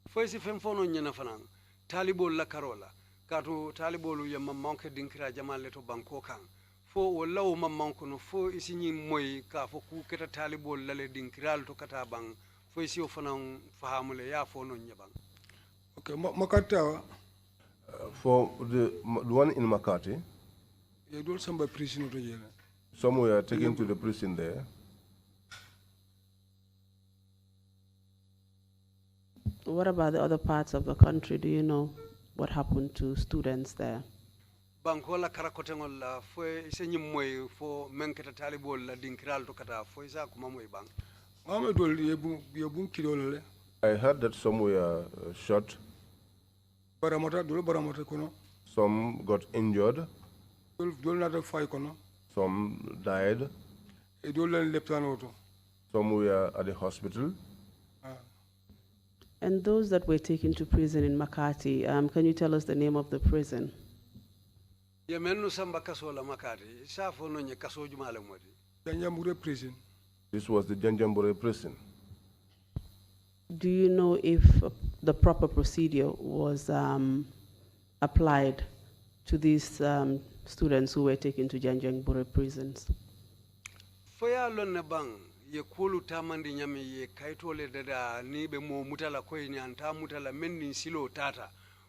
Foisi femfono nyana fanang talibol la karola kato talibolu ya mamanke dinkira jamal leto banko kan fo walaw mamanko no fo isi nyi moy ka fo ku keta talibol la le dinkiral to kata bang fo isi o fanang fahamule ya fo no nyabang. Okay, Makata. For the one in Makati, You do some prison to jail. some were taken to the prison there. What about the other parts of the country? Do you know what happened to students there? Banko la karakotengol la fo isi nyi moy fo menketa talibol la dinkiral to kata fo isa kuma moy bang. I heard that some were shot. Some got injured. Some died. Some were at the hospital. And those that were taken to prison in Makati, can you tell us the name of the prison? Yemenu samba kaso la Makati, safo no nye kaso jumale mwadi. Janjambure prison. This was the Janjambure prison. Do you know if the proper procedure was applied to these students who were taken to Janjanbureh prisons? Foya lon bang ye kulu tamandi nyami ye kaitole dada ni be mo mutala koy ni anta mutala menni silo tata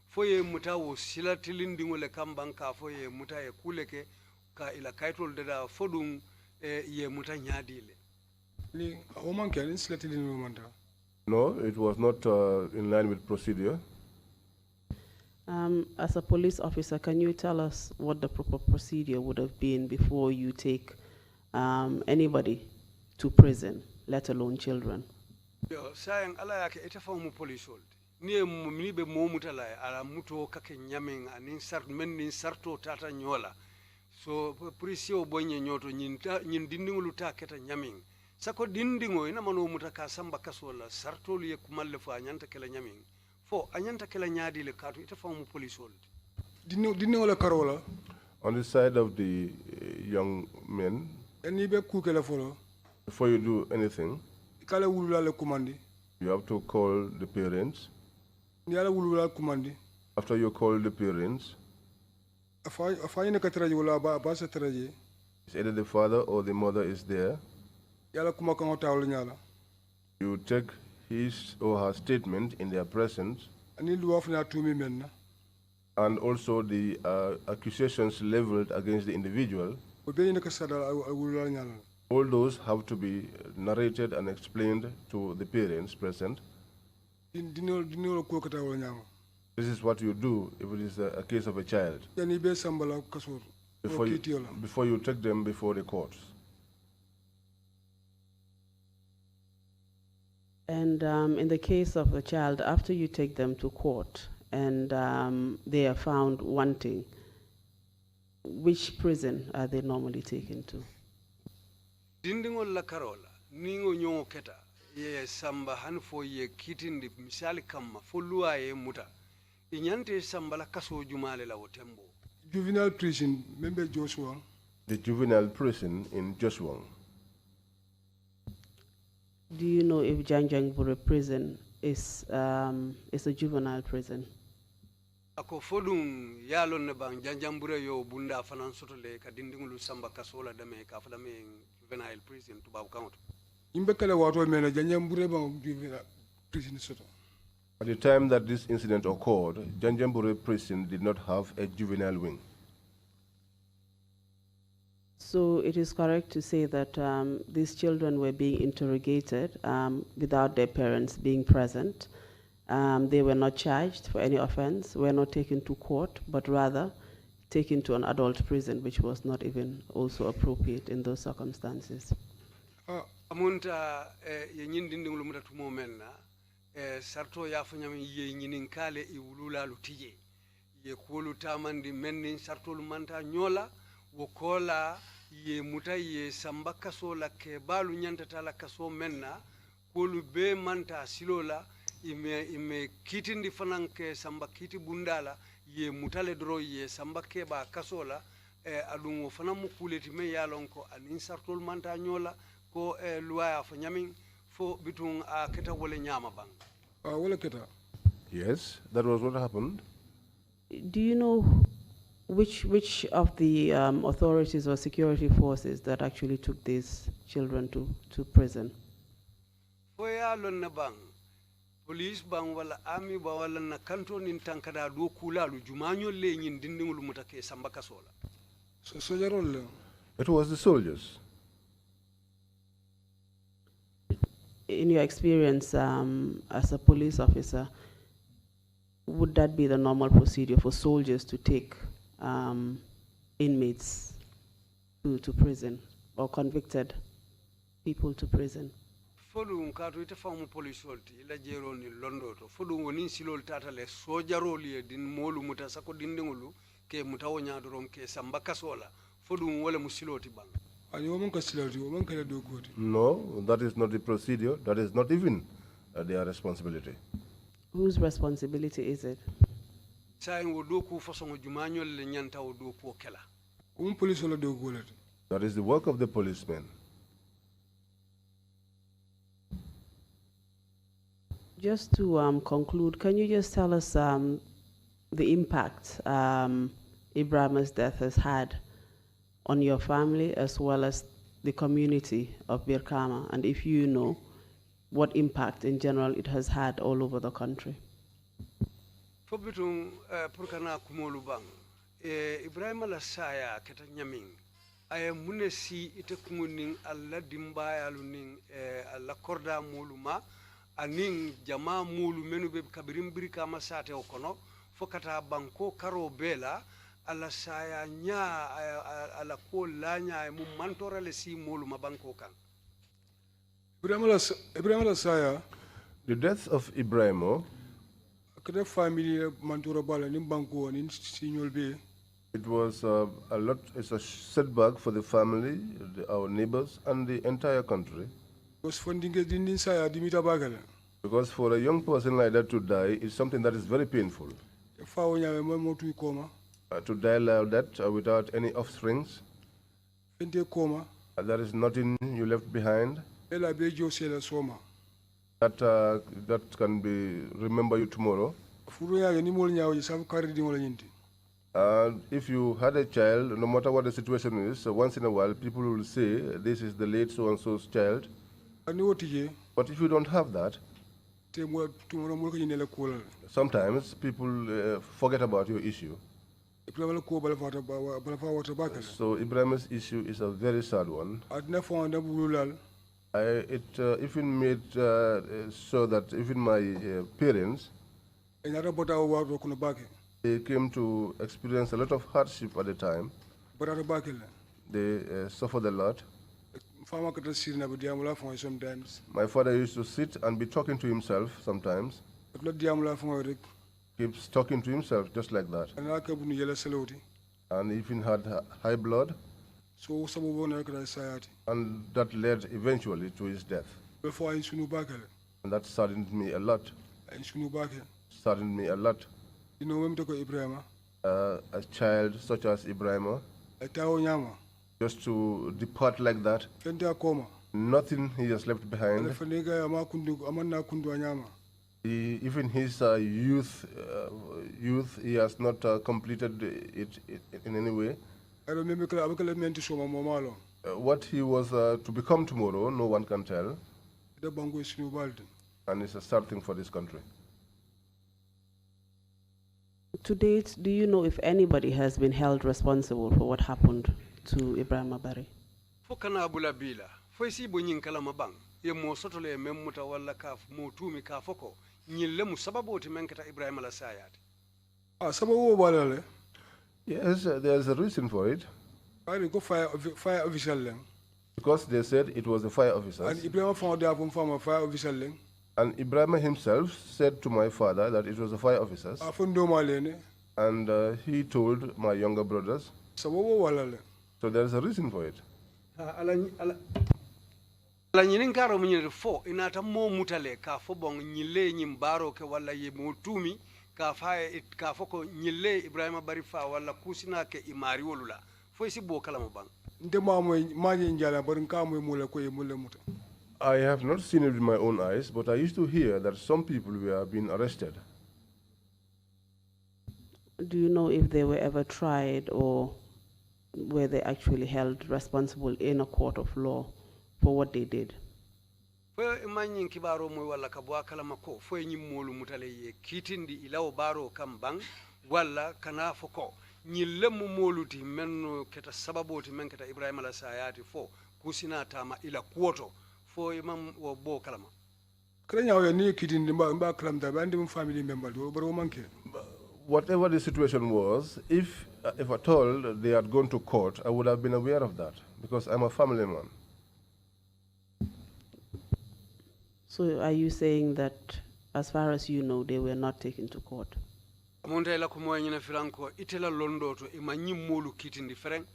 foye mutawo sila tilindi ngole kambanka foye muta ye kuleke ka ila kaitol dada fodum ye muta nyadile ni omanke ni sila tilindi manta. No, it was not in line with procedure. As a police officer, can you tell us what the proper procedure would have been before you take anybody to prison, let alone children? Yo, sayang ala yake itafamu police hold. Ni be mo mutala ala muto kake nyaming anin sart men nin sarto tata nyola. So police o bonye nyoto nyin dindingulu ta keta nyaming. Sako dindingo ina mano mutaka samba kasola sartolu ye kumalle fo anyanta kala nyaming fo anyanta kala nyaadi le katu ita famu police hold dinno la karola on the side of the young men. Any be kukela folo Before you do anything, kala wulula le kumandi you have to call the parents. ni ala wulula kumandi After you call the parents, afanye ne kataraji wala ba sa taraji it's either the father or the mother is there. yala kuma kan tawul nyala You take his or her statement in their presence, ani luwa fina tumi menna and also the accusations leveled against the individual. o be ne ka sadala wulula nyala All those have to be narrated and explained to the parents present. dinno ko ka tawul nyama This is what you do if it is a case of a child, yani be sambala kasor before you take them before the courts. And in the case of the child, after you take them to court and they are found wanting, which prison are they normally taken to? dindingol la karola ningo nyongo keta ye samba han fo ye kitindi misali kamma fo luwa ye muta inyante samba la kaso jumale la wotembo juvenile prison membe Joshua The juvenile prison in Joshua. Do you know if Janjanbureh prison is a juvenile prison? ako fodum yalon ne bang Janjanbureh yo bunda fanan sotole ka dindingulu samba kasola dame ka fadame juvenile prison to babu count imbe kala wato mena Janjanbureh ba juvenile prison soto. At the time that this incident occurred, Janjanbureh prison did not have a juvenile wing. So it is correct to say that these children were being interrogated without their parents being present. They were not charged for any offense, were not taken to court, but rather taken to an adult prison, which was not even also appropriate in those circumstances. amunta ye nyindindingulu muta tumo menna sarto ya fanyam ye nyinin kale I wulula lutije ye kolu tamandi mennin sarto manta nyola wokola ye muta ye samba kaso la ke balu nyantata la kaso menna kolu be manta silola ime kitindi fanan ke samba kiti bundala ye mutale dro ye samba ke ba kaso la adungo fana mu kuleti me yalon ko anin sartol manta nyola ko luaya fo nyamin fo bitun a keta wala nyama bang wala keta. Yes, that was what happened. Do you know which of the authorities or security forces that actually took these children to prison? fo yalon na bang police bang wala army ba wala na kanto nin tankada do kulalu jumanyo le nyin dindingul mutake samba kasola. So sojarol. It was the soldiers. In your experience as a police officer, would that be the normal procedure for soldiers to take inmates to prison or convicted people to prison? Fodun kato ite famu police olti ila jero ni londo to fodun woni silol tata le sojaro li din molu muta sako dindingulu ke muta wonya dorom ke samba kasola fodun wala musiloti bang. No, that is not the procedure. That is not even their responsibility. Whose responsibility is it? That is the work of the policemen. Just to conclude, can you just tell us the impact Ibrahim's death has had on your family as well as the community of Birkama, and if you know what impact in general it has had all over the country? Fobitung purkana kumolu bang Ibrahim la saya keta nyaming ay munesi ite kumuning alla dimbaya luning alla korda muluma aning jama mulu menu be kabirim Birkama sate okono fokata banko karo bela ala saya nya ala ko lanya mu mantora le si mulu mabanko kan. Ibrahim la saya, the death of Ibrahimo, kada family mantora bala nim banko nin signol be. It was a lot. It's a setback for the family, our neighbors, and the entire country. Because for a young person like that to die is something that is very painful. To die like that without any offsprings, there is nothing you left behind. That can be remember you tomorrow. If you had a child, no matter what the situation is, once in a while people will say, this is the late so-and-so's child. But if you don't have that, sometimes people forget about your issue. So Ibrahim's issue is a very sad one. It even made so that even my parents, they came to experience a lot of hardship at the time. They suffered a lot. My father used to sit and be talking to himself sometimes. Keeps talking to himself just like that. And even had high blood. And that led eventually to his death. And that saddened me a lot. Saddened me a lot. A child such as Ibrahima, just to depart like that, nothing he has left behind. Even his youth, he has not completed it in any way. What he was to become tomorrow, no one can tell. And it's a sad thing for this country. To date, do you know if anybody has been held responsible for what happened to Mbemba Barry? Fokana abula bila. Foisi bonyin kalama bang. Ye mo sotole memuta wala kaf mo tumi ka foko. Nyille mu sababu timenkata Ibrahim la sayat. Sababu wala. Yes, there's a reason for it. Fire official. Because they said it was the fire officers. And Ibrahim found out from fire official. And Ibrahim himself said to my father that it was the fire officers. And And he told my younger brothers. So there is a reason for it. ala ñinin karo mu ñinete fo inata mo mutale ka fo bon ñille ñim baro ke walla ye mo tumi ka ka fo ko ñille Ibrahima Barry fa walla kusina ke imari wolula fo si bo kala mo bang nte maji njala bar nka moy mula ko ye mula muta. I have not seen it with my own eyes, but I used to hear that some people were being arrested. Do you know if they were ever tried or were they actually held responsible in a court of law for what they did? fo manyin kibaro moy walla ka bo kala mako fo ñim molu mutale ye kitindi ilaw baro kam bang walla kana fo ko ñille mu moluti men keta sababoti men keta Ibrahima la sayati fo kusina tama ila kuoto fo imam wo bo kalama kala nyaaw ni kitindi mba kalam da bandi mu family member do baro manke. Whatever the situation was, if at all they had gone to court, I would have been aware of that because I'm a family man. So are you saying that, as far as you know, they were not taken to court? amonta ko moy ñina firanko itela londo to e ñim molu kitindi fereng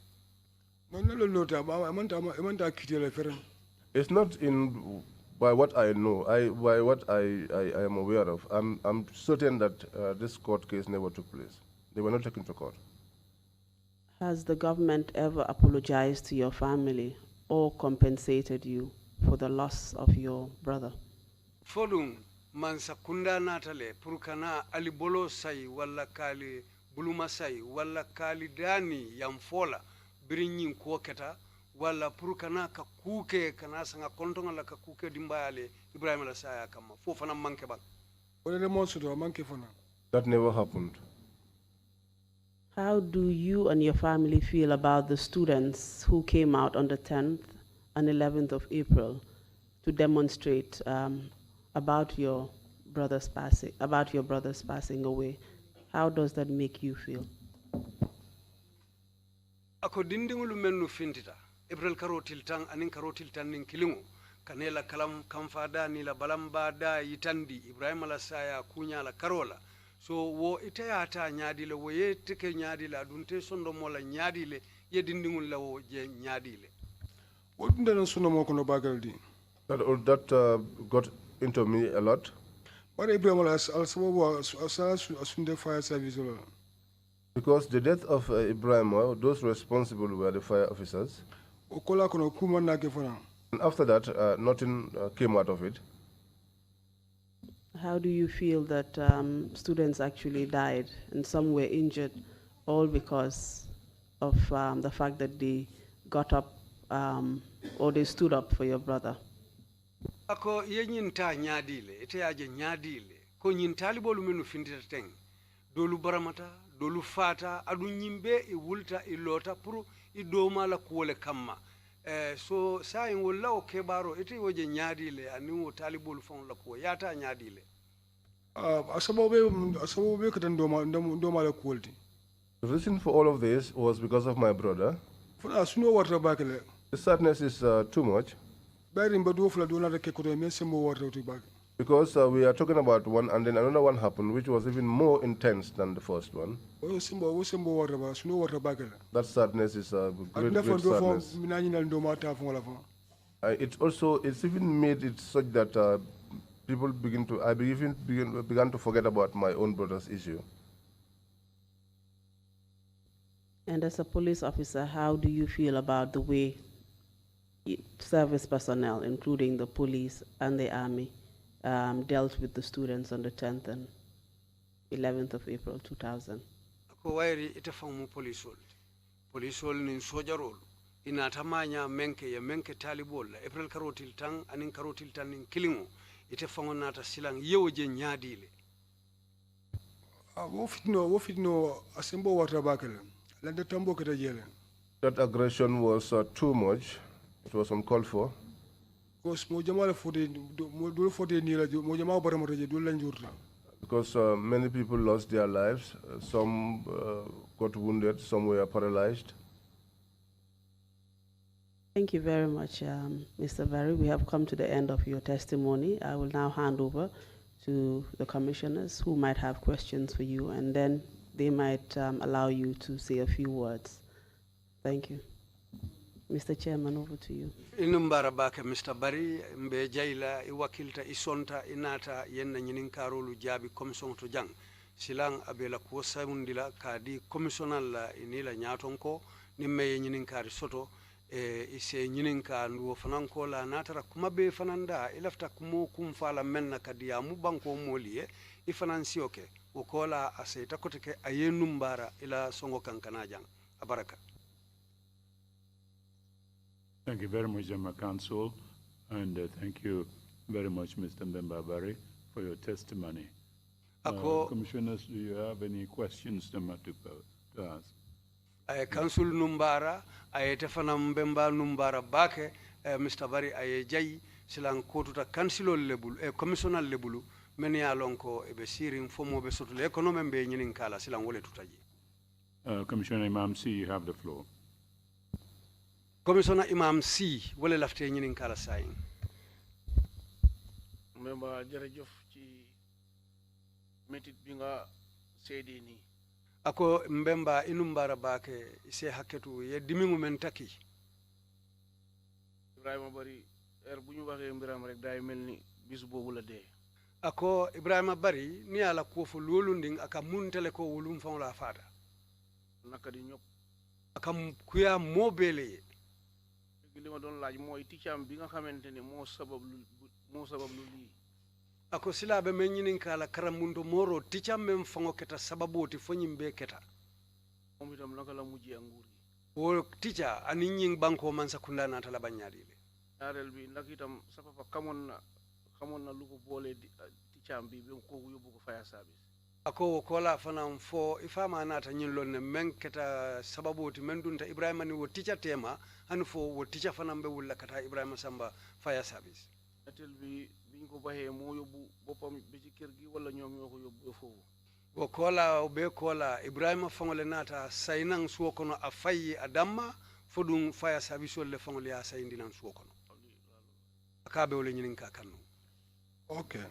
non no lota amanta kitela fereng. It's not in by what I know, by what I am aware of. I'm certain that this court case never took place. They were not taken to court. Has the government ever apologized to your family or compensated you for the loss of your brother? fodum man sakunda natale pour kana ali bolo say walla kali buluma say walla kali dani yam fola birinyin ko keta walla pour kana ka kuke kana sanga kontonga la ka kuke dimbayale Ibrahima la saya kama fo fana manke ba wala le mo sudo manke fona. That never happened. How do you and your family feel about the students who came out on the 10th and 11th of April to demonstrate about your brother's passing away? How does that make you feel? Ako dindingulu mennu fintita April karotil tang anin karotil tan nin kilingo kanela kalam kamfada ni la balamba da yitandi Ibrahima la saya kunya la karola so wo ite yata nyaadi le wo yetike nyaadi la dunte sondo mola nyaadi le ye dindingul la wo je nyaadi le wodunde non suno mo kono bagaldi That got into me a lot. But Ibrahima la asunde fire service lo. Because the death of Ibrahim, those responsible were the fire officers. Okola kono kuma na ke fona. And after that, nothing came out of it. How do you feel that students actually died and some were injured, all because of the fact that they got up or they stood up for your brother? Ako ye nyinta nyaadile ite aje nyaadile ko nyintali bolu menu findita teng dolu baramata dolu fata adu nyimbe e wulta e lota pour i doma la kuole kamma so sa en wala o kebaro ite woje nyaadile ani wo talibol fon la ko yata nyaadile asabobe katan doma la kuolti. The reason for all of this was because of my brother. Fona suno warta bakale. The sadness is too much. Because we are talking about one and then another one happened which was even more intense than the first one. That sadness is a great sadness. It's even made it such that people began to forget about my own brother's issue. And as a police officer, how do you feel about the way service personnel, including the police and the army, dealt with the students on the 10th and 11th of April 2000? Ako wairi itafamu polisol nin sojarol ina tamanya menke talibol April karotil tang anin karotil tan nin kilingo itafango nata silang yewoje nyaadile wo fitno asembo wata bakale lande tambo kete jele. That aggression was too much. It was uncalled for. Because many people lost their lives. Some got wounded. Some were paralyzed. Thank you very much, Mr. Barry. We have come to the end of your testimony. I will now hand over to the commissioners who might have questions for you, and then they might allow you to say a few words. Thank you. Mr. Chairman, over to you. Inumbara bake Mr. Barry, mbe jaila, iwakilta, isonta, inata, yenna nyininkarolu jabi komisyon to jang. Silang abela kuosa mundila kadi komisyonal la inila nyatonko, nimme nyininkari soto, ise nyininka nduo fananko la natara kumabe fananda, ilafta kumo kumfala menna kadi ya mubanko molie, ifanansi oke, ukola aseita koteke ayenumbara ila songo kankana jang. Abaraka. Thank you very much, Gemma Council, and thank you very much, Mr. Mbemba Barry, for your testimony. Commissioners, do you have any questions to ask? Council Numbara, Tefana Mbemba Numbara Bake, Mr. Barry Jai, Silang Kotuta Council level, Commissioner level, many alonko ebe siring fomo be sotul economy be nyinin kala silang wole tutaji. Commissioner Imam C, you have the floor. Commissioner Imam C, wole lafte nyinin kala sayin. Member Jerejov ci metit bi nga sédé ni. Ako Mbemba inumbara bake ise haketu ye dimingu mentaki. Ibrahima Bari buñu waxé mbiram rek day melni bisu bobu la dé. Ako Ibrahima Bari ni ala ko fo lolunding aka muntele ko wulum fon la fata. Naka di ñop aka kuya mobele. Li ma doon laaj moy ticam bi nga xamanteni mo sabab lu li. Ako silabe men nyinin kala karamundo moro ticam men fango keta sababoti fonyimbe keta. Mom itam naka la mujjé nguur gi. O tica ani nying banko man sakunda na tala banyadi le. Arel bi nak itam sa papa xamon na lu ko bolé ticam bi ko yobbu ko fire service. Ako kola fanam fo ifama nata nyinlon ne men keta sababoti men dunta Ibrahima ni wo tica tema anu fo wo tica fanam be wulla kata Ibrahima Samba fire service. Atel bi biñ ko baxé mo yobbu bopam be ci kër gi wala ñom ñoko yobbu fofu. Wo kola be kola Ibrahima fangole nata saynang suwo kono a fayi adamma fodum fire service le fangole ya sayindinan suwo kono. Akabe wole nyinin ka kanu. Okay.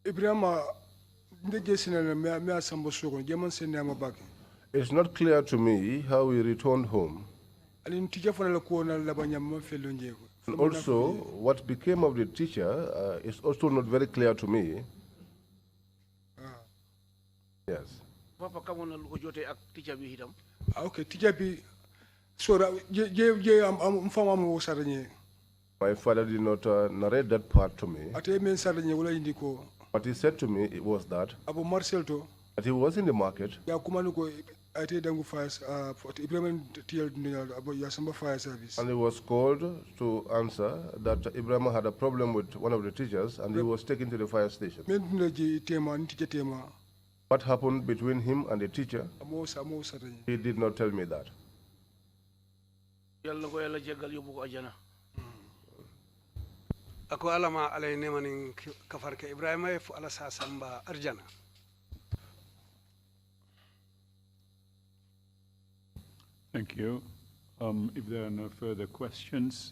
Ibrahima ndege sinana me asambo suwo jeman senama baki. It's not clear to me how we returned home. And also, what became of the teacher is also not very clear to me. Yes. Papa kamon na lu ko joté ak teacher bi hitam. Okay, teacher bi so je am fama mo saranye. My father did not narrate that part to me. Ate men saranye wala indiko. What he said to me it was that Abu Marcel to that he was in the market. Ya kumanu ko ate dangu fire Ibrahim TL fire service. And he was called to answer that Ibrahim had a problem with one of the teachers and he was taken to the fire station. What happened between him and the teacher? He did not tell me that. Ako alama alay nemanin kafarka Ibrahima fu ala sasamba arjana. Thank you. If there are no further questions,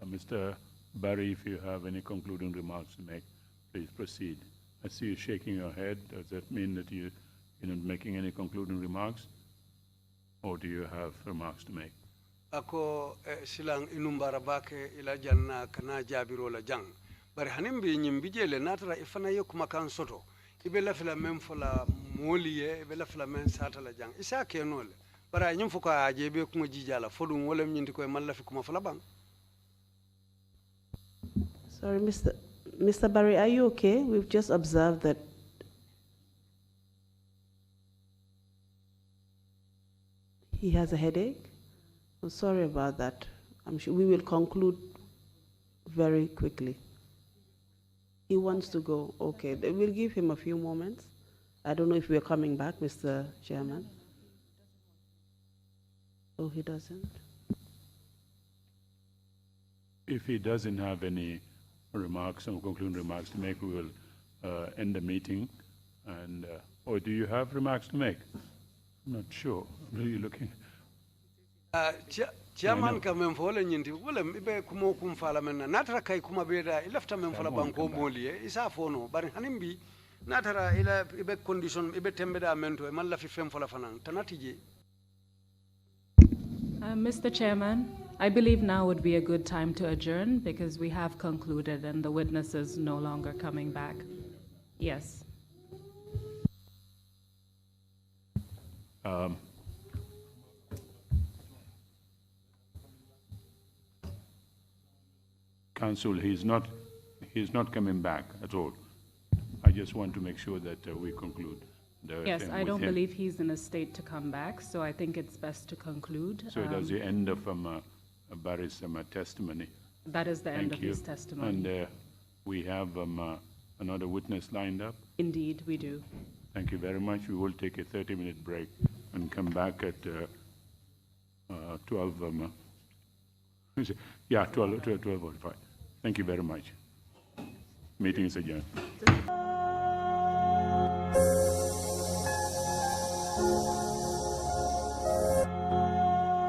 Mr. Barry, if you have any concluding remarks to make, please proceed. I see you shaking your head. Does that mean that you're not making any concluding remarks? Or do you have remarks to make? Ako silang inumbara bake ila janna kana jabiro la jang. Bari hanimbi nyimbijele natara ifana yokuma kan soto. Ibe lafila memfola moliye, ibe lafila men sata la jang. Isa kenole. Bara nyum fuka ajebe kuma jijala fodum wolem nyindi koy mallafi kuma fala bang. Sorry, Mr. Barry, are you okay? We've just observed that he has a headache. I'm sorry about that. I'm sure we will conclude very quickly. He wants to go. Okay, we'll give him a few moments. I don't know if we're coming back, Mr. Chairman. Oh, he doesn't? If he doesn't have any remarks or concluding remarks to make, we will end the meeting. And or do you have remarks to make? I'm not sure. Are you looking? Chairman ka men fola nyindi wala ibe kumo kum fala men natara kay kuma beda ilafta men fola banko moliye isa fono bari hanimbi natara ila ibe condition ibe tembeda mento e malla fi fem fola fanan tanatije. Mr. Chairman, I believe now would be a good time to adjourn because we have concluded and the witness is no longer coming back. Yes. Counsel, he's not coming back at all. I just want to make sure that we conclude. Yes, thing I with don't him. believe he's in a state to come back, so I think it's best to conclude. So that's the end of Barry's testimony. That is the end Thank of you. his testimony. And we have another witness lined up. Indeed, we do. Thank you very much. We will take a 30-minute break and come back at 12. 12:45. Thank you very much. Meeting is adjourned.